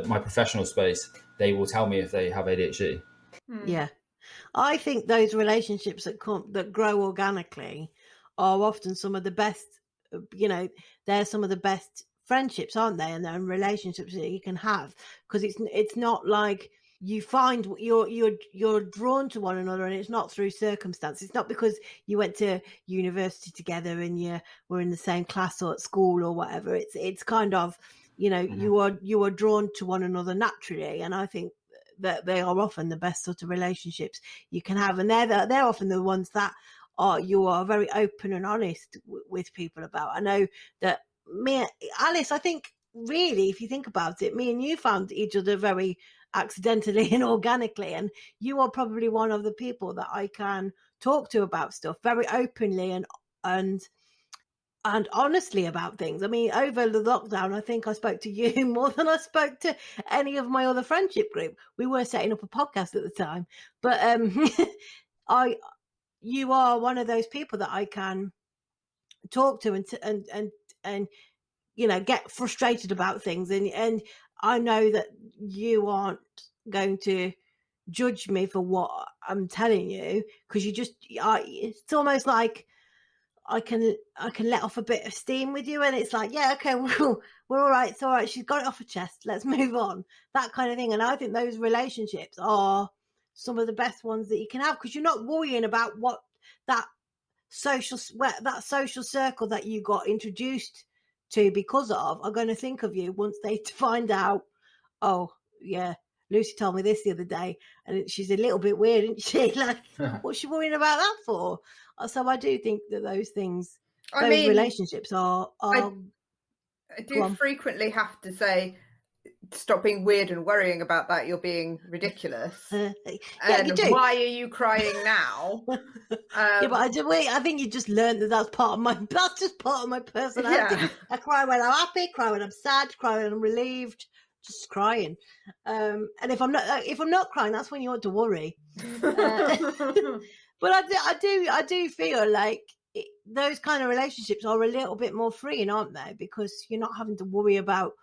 my professional space, they will tell me if they have ADHD. Yeah, I think those relationships that grow organically are often some of the best they're some of the best friendships, aren't they? And they're relationships that you can have, because it's not like you find you're drawn to one another, and it's not through circumstance. It's not because you went to university together and you were in the same class or at school or whatever. It's kind of, you are drawn to one another naturally, and I think that they are often the best sort of relationships you can have, and they're often the ones that you are very open and honest with people about. I know that Alice, I think really, if you think about it, me and you found each other very accidentally and organically, and you are probably one of the people that I can talk to about stuff very openly and honestly about things. I mean, over the lockdown, I think I spoke to you more than I spoke to any of my other friendship group. We were setting up a podcast at the time, but you are one of those people that I can talk to and get frustrated about things, and I know that you aren't going to judge me for what I'm telling you, because it's almost like I can let off a bit of steam with you, and it's like, yeah, okay, we're all right. It's all right. She's got it off her chest. Let's move on. That kind of thing. And I think those relationships are some of the best ones that you can have, because you're not worrying about what that social circle that you got introduced to because of are going to think of you once they find out, oh yeah, Lucy told me this the other day and she's a little bit weird, isn't she? Like, what's she worrying about that for? So I do think that those things, relationships are I do frequently have to say, stop being weird and worrying about that. You're being ridiculous. And why are you crying now? Yeah, but I think you just learned that's just part of my personality. Yeah. I cry when I'm happy, cry when I'm sad, cry when I'm relieved, just crying. And if I'm not crying, that's when you ought to worry. But I do feel like those kind of relationships are a little bit more freeing, aren't they? Because you're not having to worry about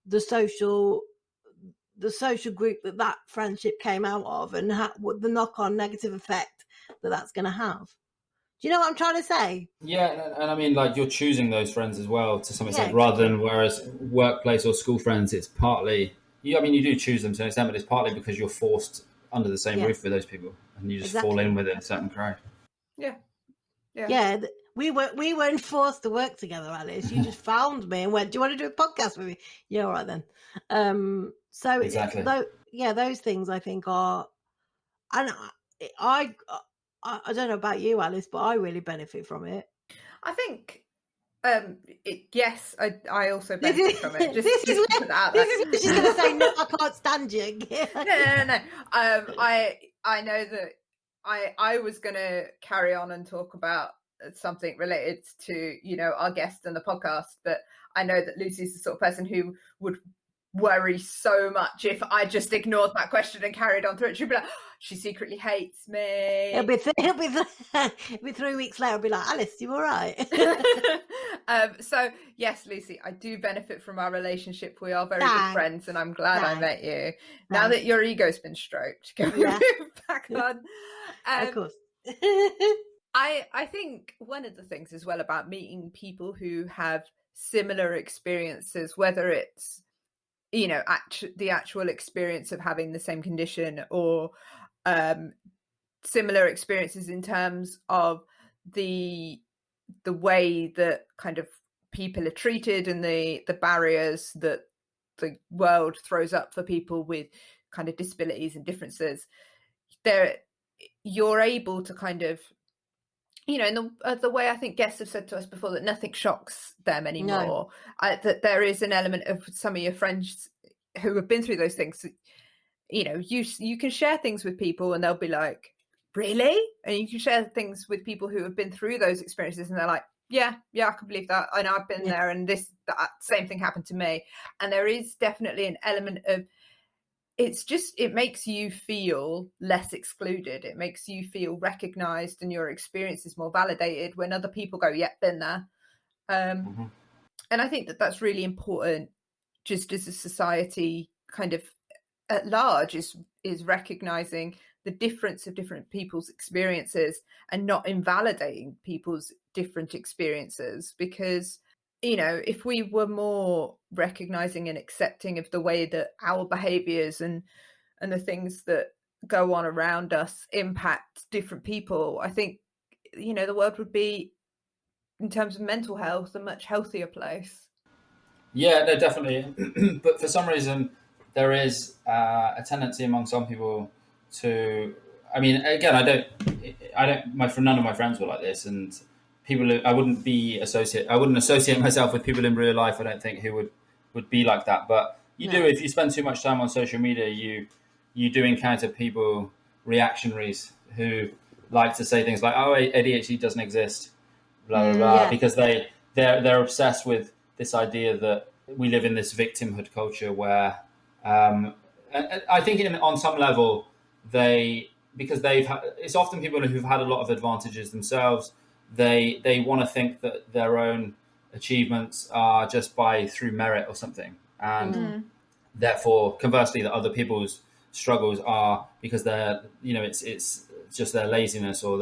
the social group that friendship came out of, and the knock-on negative effect that's going to have. Do you know what I'm trying to say? Yeah, and I mean, like, you're choosing those friends as well to some extent, rather than whereas workplace or school friends, it's partly, you do choose them to an extent, but it's partly because you're forced under the same roof with those people, and you just fall in with a certain crowd. Yeah. We weren't forced to work together, Alice. You just found me and went, "Do you want to do a podcast with me?" Yeah, all right then. So exactly. Those things I think are, and I don't know about you, Alice, but I really benefit from it. I think, yes, I also benefit from it. This is what she's going to say. No, I can't stand you. No. I know that I was going to carry on and talk about something related to our guest and the podcast, but I know that Lucy's the sort of person who would worry so much if I just ignored that question and carried on through it. She'd be like, oh, she secretly hates me. It'll be 3 weeks later. I'll be like, Alice, you all right? So yes, Lucy, I do benefit from our relationship. We are very good friends, and I'm glad I met you. Now that your ego's been stroked, can we move back on? Of course. I think one of the things as well about meeting people who have similar experiences, whether it's the actual experience of having the same condition, or similar experiences in terms of the way that kind of people are treated and the barriers that the world throws up for people with kind of disabilities and differences. You're able to kind of, in the way I think guests have said to us before, that nothing shocks them anymore. No. That there is an element of some of your friends who have been through those things. You can share things with people and they'll be like, really? And you can share things with people who have been through those experiences and they're like, yeah, I can believe that. I know I've been there, and that same thing happened to me. And there is definitely an element of, it makes you feel less excluded. It makes you feel recognized, and your experience is more validated when other people go, yeah, been there. And I think that that's really important, just as a society kind of at large, is recognizing the difference of different people's experiences and not invalidating people's different experiences. Because, you know, if we were more recognizing and accepting of the way that our behaviors and the things that go on around us impact different people, I think, you know, the world would be, in terms of mental health, a much healthier place. Yeah, no, definitely. But for some reason, there is a tendency among some people to. I mean, again, none of my friends were like this, and people. I wouldn't associate myself with people in real life. I don't think who would be like that. But you do, if you spend too much time on social media, you do encounter people, reactionaries, who like to say things like, "Oh, ADHD doesn't exist," blah blah blah, because they're obsessed with this idea that we live in this victimhood culture where, and I think on some level because it's often people who've had a lot of advantages themselves. They want to think that their own achievements are just through merit or something, and therefore, conversely, that other people's struggles are because they're, you know, it's just their laziness or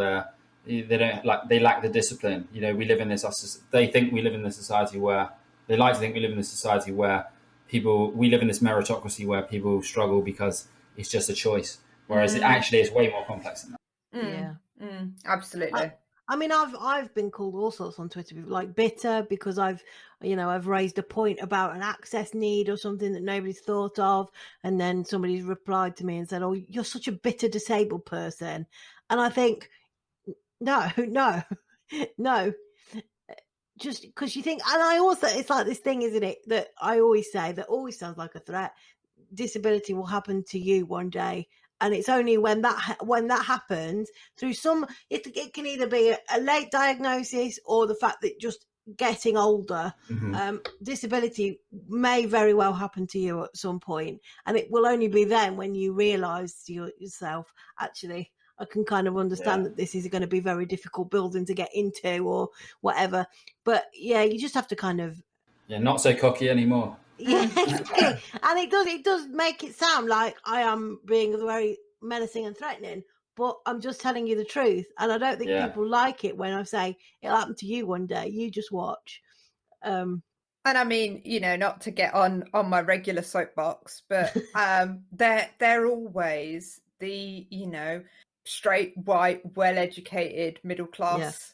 they lack the discipline. You know, we live in this. They think we live in this society where they like to think we live in this society where we live in this meritocracy where people struggle because it's just a choice, whereas it actually is way more complex than that. Absolutely. I mean, I've been called all sorts on Twitter, like bitter, because I've raised a point about an access need or something that nobody's thought of, and then somebody's replied to me and said, "Oh, you're such a bitter disabled person," and I think, no, just because you think, and I also, it's like this thing, isn't it, that I always say that always sounds like a threat. Disability will happen to you one day. And it's only when that happens through it can either be a late diagnosis or the fact that just getting older, disability may very well happen to you at some point, and it will only be then when you realise to yourself, actually, I can kind of understand that this is going to be very difficult building to get into or whatever. But yeah, you just have to kind of not so cocky anymore. Yeah, and it does make it sound like I am being very menacing and threatening, but I'm just telling you the truth, and I don't think people like it when I say it'll happen to you one day. You just watch. And I mean, you know, not to get on my regular soapbox, but they're always the, you know, straight, white, well-educated, middle-class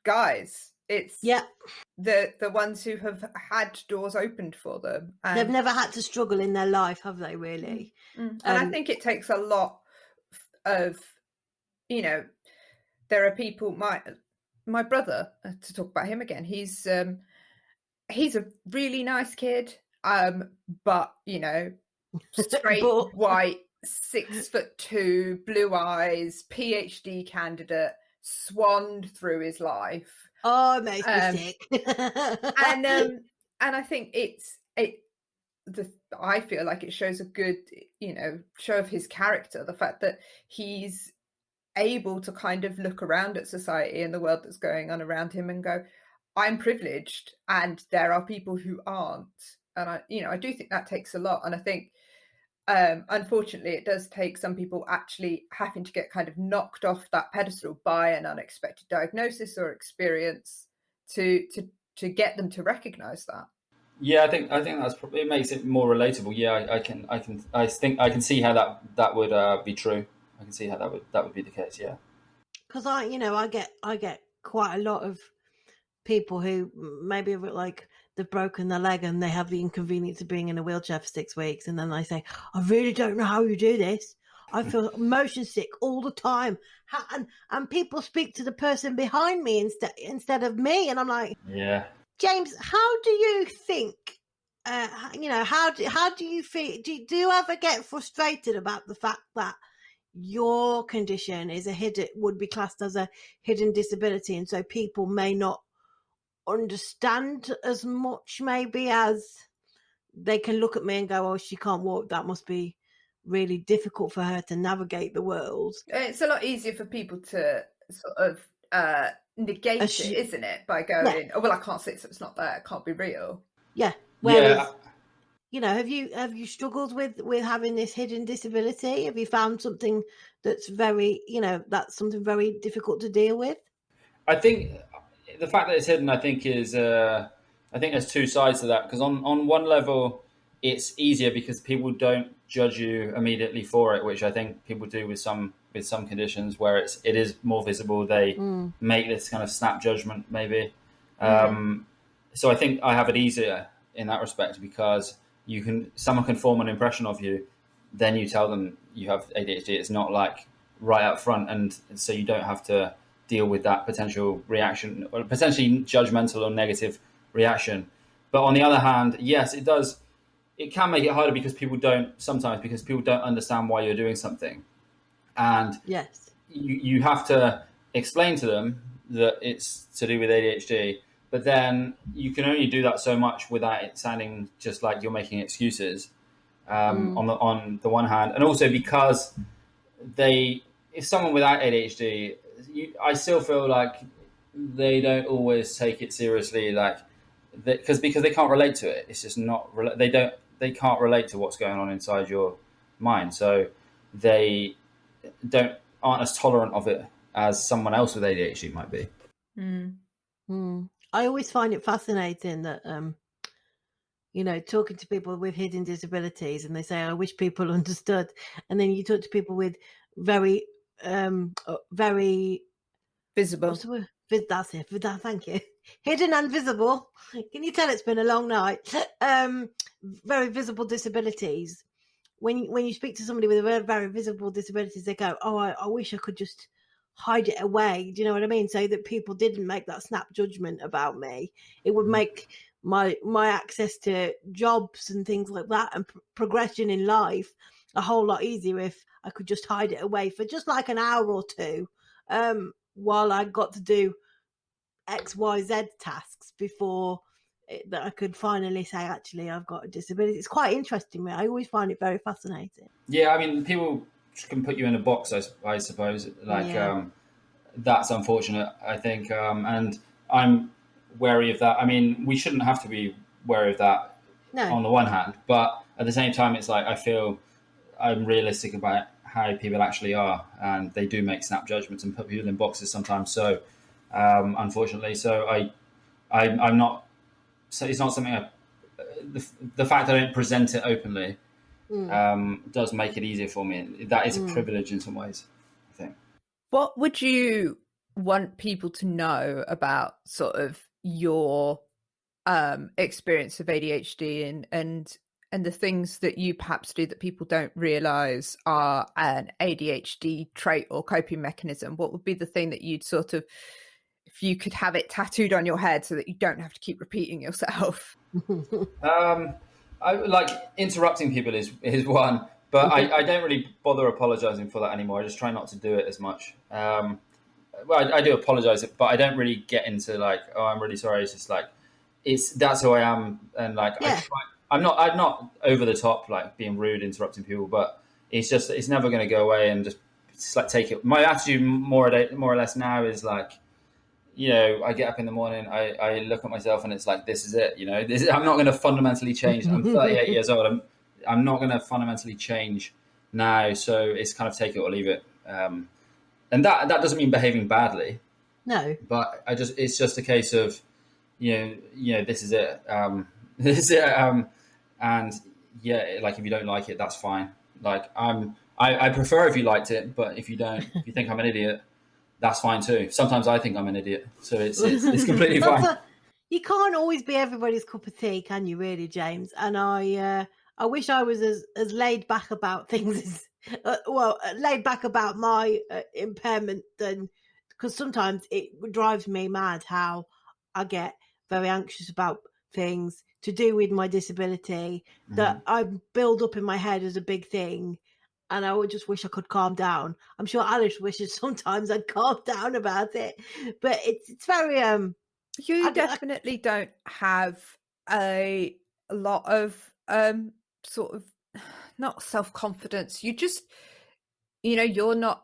guys. It's the ones who have had doors opened for them. And they've never had to struggle in their life, have they, really? And I think it takes a lot of, you know, there are people, my brother, to talk about him again, he's a really nice kid, but, you know, straight, white, 6'2", blue eyes, PhD candidate, swanned through his life. Oh, it makes me sick. and I think I feel like it shows a good, you know, show of his character, the fact that he's able to kind of look around at society and the world that's going on around him and go, I'm privileged and there are people who aren't. And I do think that takes a lot. And I think, unfortunately, it does take some people actually having to get kind of knocked off that pedestal by an unexpected diagnosis or experience to get them to recognize that. Yeah, I think that's probably, it makes it more relatable. Yeah, I can see how that would be true. I can see how that would be the case. Yeah, because I get quite a lot of people who maybe like they've broken their leg and they have the inconvenience of being in a wheelchair for 6 weeks, and then they say, I really don't know how you do this. I feel motion sick all the time, and people speak to the person behind me instead of me, and I'm like, yeah, James, how do you think? How do you feel? Do you ever get frustrated about the fact that your condition would be classed as a hidden disability, and so people may not understand as much maybe as they can look at me and go, oh, she can't walk, that must be really difficult for her to navigate the world. It's a lot easier for people to sort of negate it, isn't it, by going, oh well, I can't see it, so it's not there, it can't be real. Whereas you know, have you struggled with having this hidden disability? Have you found something that's very, you know, that's something very difficult to deal with? I think the fact that it's hidden, I think there's two sides to that, because on one level, it's easier because people don't judge you immediately for it, which I think people do with some conditions where it is more visible. They make this kind of snap judgment, maybe. So I think I have it easier in that respect, because someone can form an impression of you, then you tell them you have ADHD. It's not like right up front, and so you don't have to deal with that potential reaction, or potentially judgmental or negative reaction. But on the other hand, yes, it does. It can make it harder because people don't understand why you're doing something. And yes, you have to explain to them that it's to do with ADHD, but then you can only do that so much without it sounding just like you're making excuses on the one hand. And also because if someone without ADHD, I still feel like they don't always take it seriously, like because they can't relate to it. It's just not they can't relate to what's going on inside your mind, so they aren't as tolerant of it as someone else with ADHD might be. I always find it fascinating that you know, talking to people with hidden disabilities, and they say, I wish people understood, and then you talk to people with very very visible. That's it. Thank you. Hidden and visible. Can you tell it's been a long night? Very visible disabilities. When you speak to somebody with a very visible disabilities, they go, "Oh, I wish I could just hide it away." Do you know what I mean? So that people didn't make that snap judgment about me. It would make my access to jobs and things like that and progression in life a whole lot easier if I could just hide it away for just like an hour or two, while I got to do XYZ tasks before that I could finally say, actually, I've got a disability. It's quite interesting. I always find it very fascinating. Yeah, I mean, people can put you in a box, I suppose. That's unfortunate, I think. And I'm wary of that. I mean, we shouldn't have to be wary of that on the one hand. But at the same time, it's like I feel I'm realistic about how people actually are. And they do make snap judgments and put people in boxes sometimes. So, unfortunately, so I'm not... So it's not something the fact that I don't present it openly does make it easier for me. That is a privilege in some ways, I think. What would you want people to know about sort of your experience of ADHD and the things that you perhaps do that people don't realize are an ADHD trait or coping mechanism? What would be the thing that you'd sort of, if you could have it tattooed on your head so that you don't have to keep repeating yourself? I like interrupting people is one, but I don't really bother apologizing for that anymore. I just try not to do it as much. Well, I do apologize, but I don't really get into like, oh, I'm really sorry. It's just like, that's who I am. And like, I'm not over the top, like being rude, interrupting people, but it's never going to go away. And just like take it. My attitude more or less now is like, you know, I get up in the morning, I look at myself and it's like, this is it, you know, I'm not going to fundamentally change. I'm 38 years old. I'm not going to fundamentally change now. So it's kind of take it or leave it. And that doesn't mean behaving badly. No. But it's just a case of, you know, this is it. This is it. And yeah, like if you don't like it, that's fine. Like I prefer if you liked it, but if you don't, if you think I'm an idiot, that's fine too. Sometimes I think I'm an idiot, so it's completely fine. You can't always be everybody's cup of tea, can you, really, James? And I wish I was as laid back about things as laid back about my impairment than, because sometimes it drives me mad how I get very anxious about things to do with my disability that I build up in my head as a big thing. And I would just wish I could calm down. I'm sure Alice wishes sometimes I'd calm down about it. But it's very... You definitely don't have a lot of sort of, not self-confidence. You just, you know,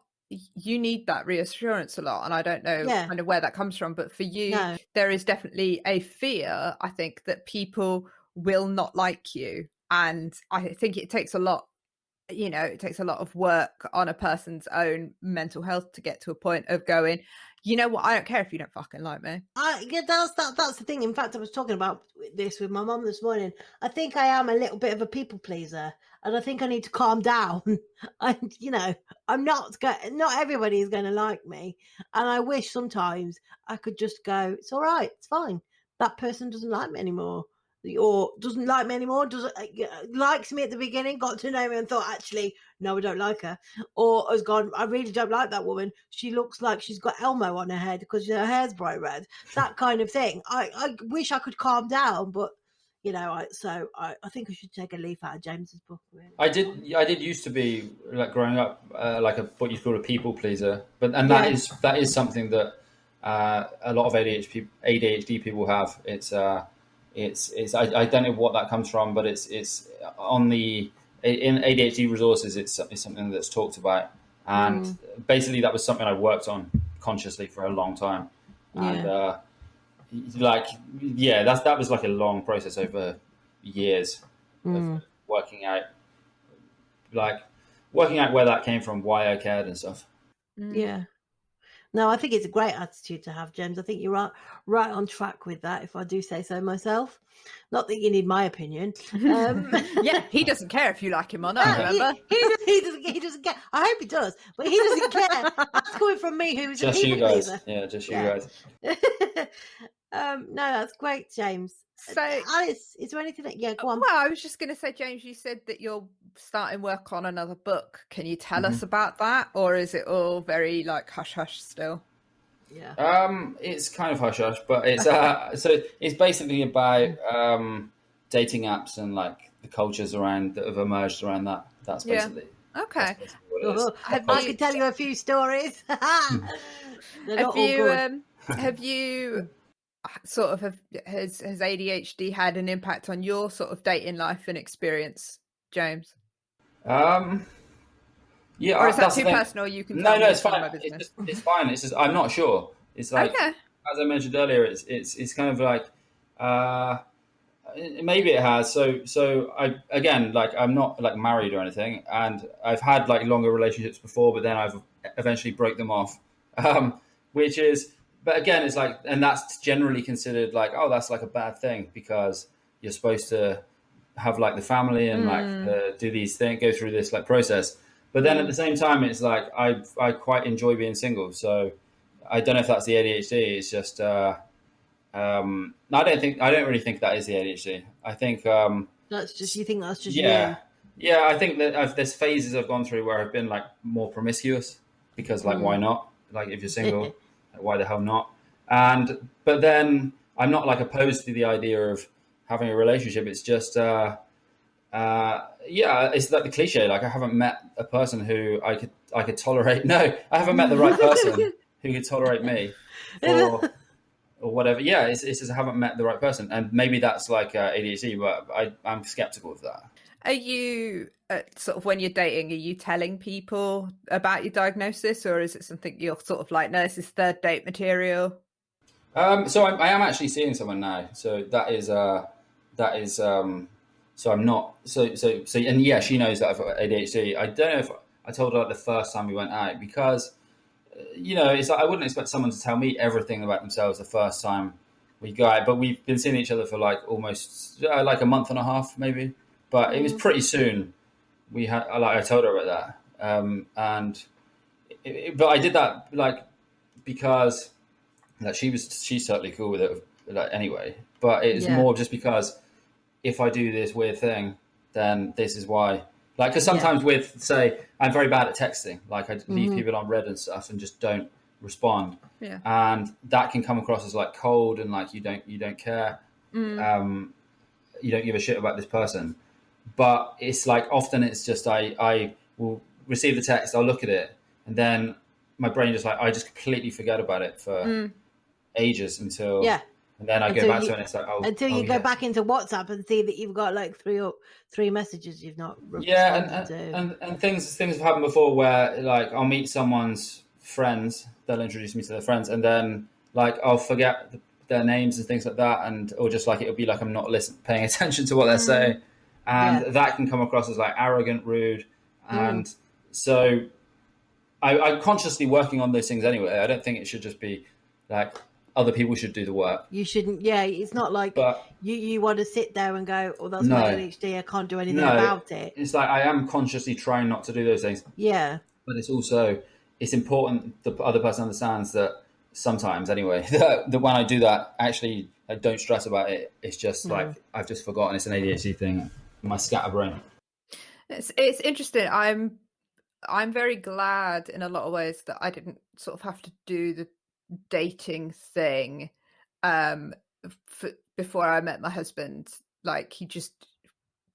you need that reassurance a lot. And I don't know kind of where that comes from. But for you, there is definitely a fear, I think, that people will not like you. And I think it takes a lot, it takes a lot of work on a person's own mental health to get to a point of going, you know what, I don't care if you don't fucking like me. Yeah, that's the thing. In fact, I was talking about this with my mum this morning. I think I am a little bit of a people pleaser, and I think I need to calm down. And I'm not everybody is going to like me, and I wish sometimes I could just go, it's all right, it's fine. That person doesn't like me anymore, or doesn't like me anymore. Likes me at the beginning, got to know me, and thought, actually, no, I don't like her, or has gone, I really don't like that woman. She looks like she's got Elmo on her head because her hair's bright red. That kind of thing. I wish I could calm down, but I think I should take a leaf out of James's book. Really. I did used to be, like, growing up, like what you call a people pleaser, that is something that a lot of ADHD people have. It's I don't know what that comes from, but it's on in ADHD resources. It's something that's talked about, and basically that was something I worked on consciously for a long time, and that was like a long process over years of working out where that came from, why I cared and stuff. Yeah. No, I think it's a great attitude to have, James. I think you're right on track with that, if I do say so myself. Not that you need my opinion. Yeah, he doesn't care if you like him or not, remember? He doesn't care. I hope he does, but he doesn't care. That's coming from me, who's just a you guys. pleaser. Yeah, just you guys. No, that's great, James. So, Alice, is there anything go on. Well, I was just going to say, James, you said that you're starting work on another book. Can you tell us about that, or is it all very like hush hush still? Yeah. It's kind of hush hush, but it's so it's basically about dating apps and like the cultures that have emerged around that. That's basically okay. That's basically what it is. I could tell you a few stories. Have you sort of has ADHD had an impact on your sort of dating life and experience, James? Yeah, or is that too personal? You can no, it's fine. It's fine. It's just I'm not sure. It's like as I mentioned earlier, it's kind of like maybe it has. So I again, like, I'm not like married or anything, and I've had like longer relationships before, but then I've eventually broke them off, which is. But again, it's like, and that's generally considered like, oh, that's like a bad thing because you're supposed to have like the family and like do these things, go through this like process. But then at the same time, it's like I quite enjoy being single. So I don't know if that's the ADHD. It's just I don't really think that is the ADHD. I think that's just you. Yeah, I think that there's phases I've gone through where I've been like more promiscuous because like why not? Like if you're single. Why the hell not? But then I'm not like opposed to the idea of having a relationship. It's just it's like the cliche. Like I haven't met a person who I could tolerate. No, I haven't met the right person who could tolerate me or whatever. Yeah, it's just I haven't met the right person, and maybe that's like ADHD, but I'm skeptical of that. Are you sort of when you're dating, are you telling people about your diagnosis, or is it something you're sort of like, no, this is third date material? So I am actually seeing someone now. So that is so I'm not so and yeah, she knows that I've got ADHD. I don't know if I told her like the first time we went out because it's like I wouldn't expect someone to tell me everything about themselves the first time we go out. But we've been seeing each other for like almost like a month and a half maybe. But it was pretty soon. I told her about that, but I did that like because like she's totally cool with it like anyway. But it's more just because if I do this weird thing, then this is why. Like, because sometimes with say I'm very bad at texting. Like I leave people on read and stuff and just don't respond. Yeah, and that can come across as like cold and like you don't care. You don't give a shit about this person. But it's like often it's just I will receive the text, I'll look at it, and then my brain just like I just completely forget about it for ages until and then I go back to it and it's like until you go back into WhatsApp and see that you've got like three messages you've not responded to. And things have happened before where like I'll meet someone's friends, they'll introduce me to their friends, and then like I'll forget their names and things like that, or just like it'll be like I'm not paying attention to what they're saying. and that can come across as like arrogant, rude, and so I'm consciously working on those things anyway. I don't think it should just be like other people should do the work. You shouldn't. Yeah, it's not like you want to sit there and go, "Oh, that's my ADHD. I can't do anything about it." It's like I am consciously trying not to do those things. Yeah, but it's important the other person understands that sometimes, anyway, that when I do that, actually, I don't stress about it. It's just like I've just forgotten it's an ADHD thing. My scatterbrain. It's interesting. I'm very glad in a lot of ways that I didn't sort of have to do the dating thing before I met my husband. Like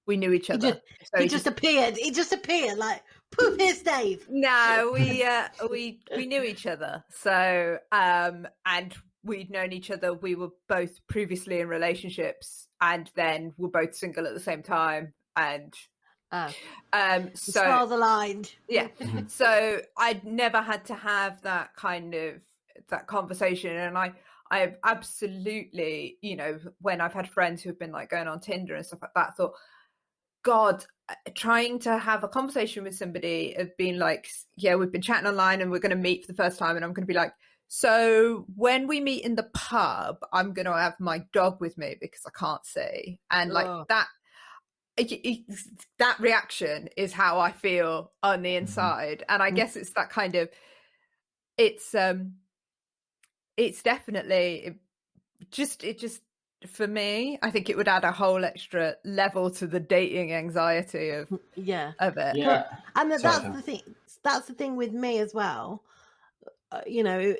we knew each other. He just appeared. He just appeared like poof, here's Dave. No, we knew each other. So and we'd known each other. We were both previously in relationships, and then we're both single at the same time. And so rather aligned. Yeah. So I'd never had to have that kind of that conversation, and I absolutely, you know, when I've had friends who've been like going on Tinder and stuff like that, thought, God, trying to have a conversation with somebody of being like, yeah, we've been chatting online and we're going to meet for the first time, and I'm going to be like, so when we meet in the pub, I'm going to have my dog with me because I can't see, and like that. That reaction is how I feel on the inside, and I guess it's that kind of it's definitely just for me, I think it would add a whole extra level to the dating anxiety of it. Yeah. And that's the thing with me as well. You know,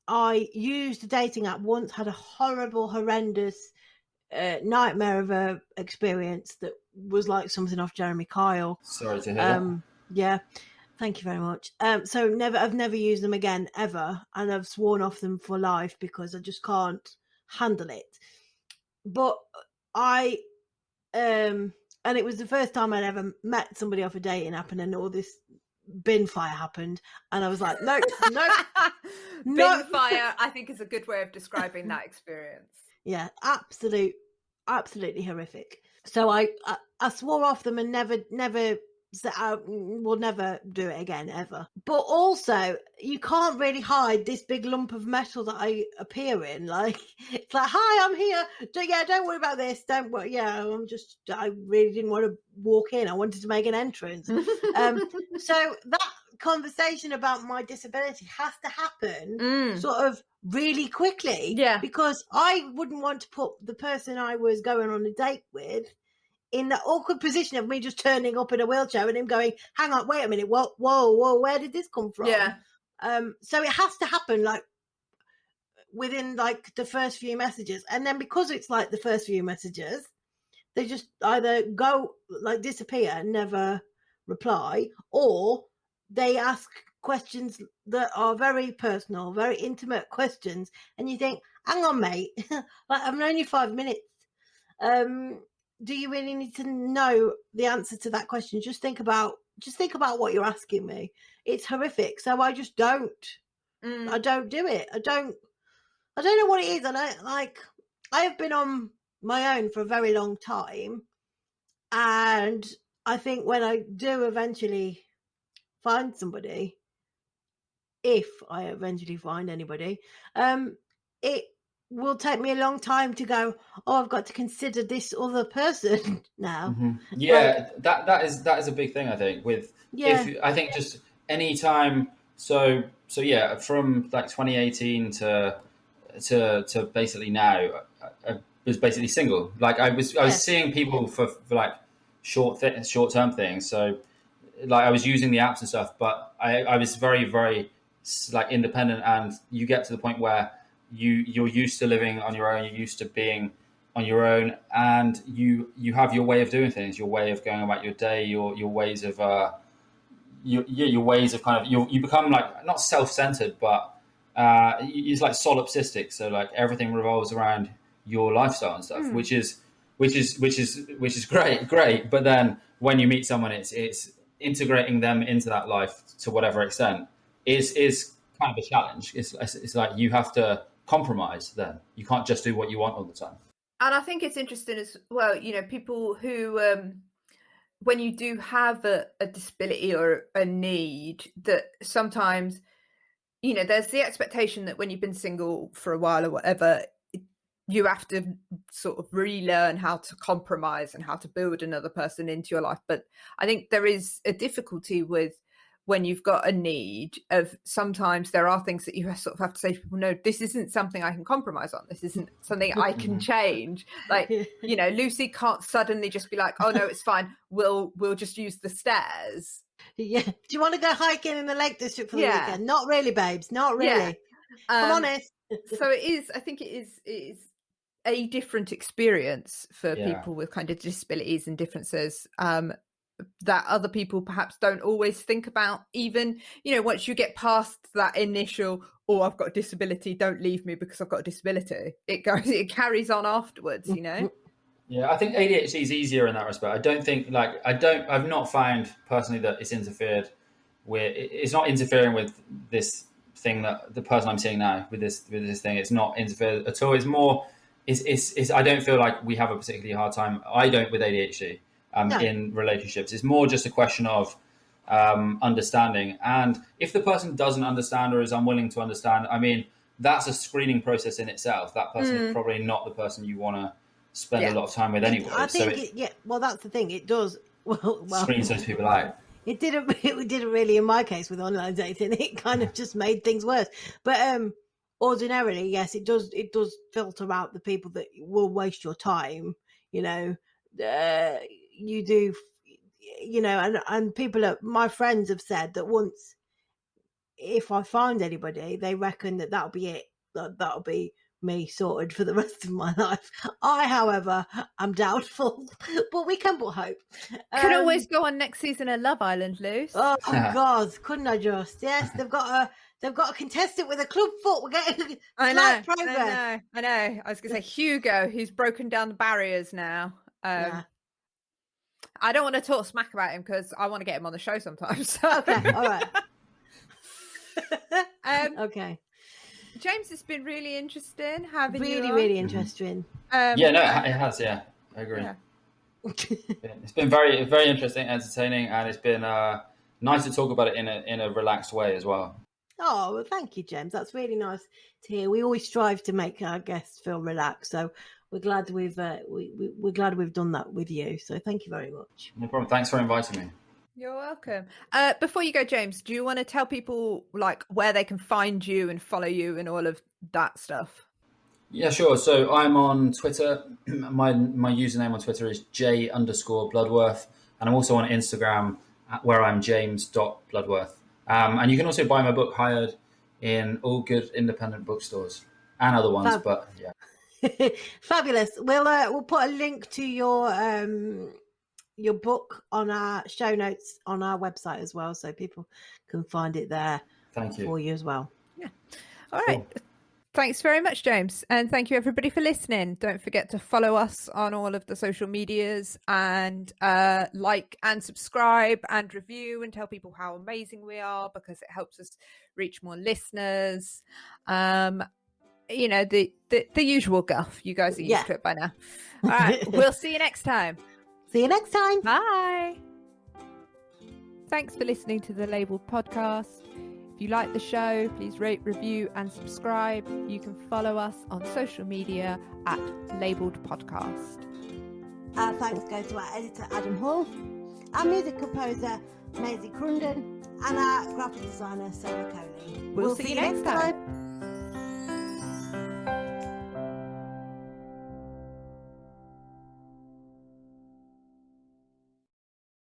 I used a dating app once, had a horrendous nightmare of a experience that was like something off Jeremy Kyle. Sorry to hear that. Yeah, thank you very much. So I've never used them again ever, and I've sworn off them for life because I just can't handle it. But I and it was the first time I'd ever met somebody off a dating app, and then all this bin fire happened, and I was like, no. Bin fire, I think, is a good way of describing that experience. Yeah, absolutely horrific. So I swore off them and never said I will never do it again ever. But also, you can't really hide this big lump of metal that I appear in. Like, it's like, hi, I'm here. Don't worry about this. Don't worry. Yeah, I really didn't want to walk in. I wanted to make an entrance. So that conversation about my disability has to happen sort of really quickly. Yeah. Because I wouldn't want to put the person I was going on a date with in the awkward position of me just turning up in a wheelchair and him going, hang on, wait a minute, whoa, where did this come from? Yeah. So it has to happen like within like the first few messages. And then because it's like the first few messages, they just either go like disappear and never reply, or they ask questions that are very personal, very intimate questions. And you think, hang on, mate, like I've known you 5 minutes. Do you really need to know the answer to that question? Just think about what you're asking me. It's horrific. So I just don't. I don't do it. I don't know what it is. I have been on my own for a very long time, and I think when I do eventually find somebody, if I eventually find anybody, it will take me a long time to go, oh, I've got to consider this other person now. Yeah, that is a big thing, I think, I think just any time. So yeah, from like 2018 to basically now, I was basically single. Like I was seeing people for like short-term things. So like I was using the apps and stuff, but I was very, very like independent, and you get to the point where you're used to living on your own, you're used to being on your own, and you have your way of doing things, your way of going about your day, your ways of your ways of kind of you become like not self-centered, but it's like solipsistic. So like everything revolves around your lifestyle and stuff, which is great. But then when you meet someone, it's integrating them into that life to whatever extent is kind of a challenge. It's like you have to compromise. Then you can't just do what you want all the time. And I think it's interesting as well, you know, people who, when you do have a disability or a need, that sometimes, you know, there's the expectation that when you've been single for a while or whatever, you have to sort of relearn how to compromise and how to build another person into your life. But I think there is a difficulty with when you've got a need of, sometimes there are things that you sort of have to say to people, no, this isn't something I can compromise on. This isn't something I can change. Like, you know, Lucy can't suddenly just be like, oh no, it's fine. We'll just use the stairs. Yeah. Do you want to go hiking in the Lake District for the weekend? Not really, babes. Not really. Yeah. I'm honest. So it is, I think it is a different experience for people with kind of disabilities and differences, that other people perhaps don't always think about. Even, you know, once you get past that initial, oh, I've got a disability, don't leave me because I've got a disability, it carries on afterwards, you know. Yeah, I think ADHD is easier in that respect. I don't think, like, I've not found personally that it's interfered with. It's not interfering with this thing that the person I'm seeing now with this thing. It's not interfered at all. It's more, it's I don't feel like we have a particularly hard time. I don't with ADHD. In relationships, it's more just a question of understanding. And if the person doesn't understand or is unwilling to understand, I mean, that's a screening process in itself. That person is probably not the person you want to spend a lot of time with anyway. I think, well, that's the thing. It does screens those people out. It didn't really in my case with online dating. It kind of just made things worse. But ordinarily, yes, it does filter out the people that will waste your time. You know. You do, you know, and people, my friends have said that once, if I find anybody, they reckon that'll be it. That'll be me sorted for the rest of my life. I, however, am doubtful, but we can put hope. Could always go on next season of Love Island, Luce. Oh God, couldn't I just? Yes, they've got a contestant with a club foot. We're getting slight progress. I know. I was going to say Hugo, who's broken down the barriers now. I don't want to talk smack about him because I want to get him on the show sometimes. So. Okay, all right. Okay. James, it's been really interesting having you. On. Really interesting. Yeah, no, it has. Yeah, I agree. Yeah. It's been very, very interesting, entertaining, and it's been nice to talk about it in a relaxed way as well. Oh, well, thank you, James. That's really nice to hear. We always strive to make our guests feel relaxed, so we're glad we've done that with you. So thank you very much. No problem. Thanks for inviting me. You're welcome. Before you go, James, do you want to tell people like where they can find you and follow you and all of that stuff? Yeah, sure. So I'm on Twitter. My username on Twitter is J_Bloodworth, and I'm also on Instagram where I'm James.Bloodworth. And you can also buy my book hired in all good independent bookstores and other ones. But yeah. Fabulous. We'll put a link to your book on our show notes on our website as well, so people can find it there. Thank you. For you as well. Yeah. All right. Cool. Thanks very much, James. And thank you everybody for listening. Don't forget to follow us on all of the social medias and like and subscribe and review and tell people how amazing we are, because it helps us reach more listeners. You know, the usual guff. You guys are used to it by now. All right. We'll see you next time. See you next time. Bye. Thanks for listening to the lABLEd podcast. If you like the show, please rate, review and subscribe. You can follow us on social media at lABLEd podcast. Our thanks go to our editor Adam Hall, our music composer Maisie Crunden, and our graphic designer Sarah Coley. We'll see you next time.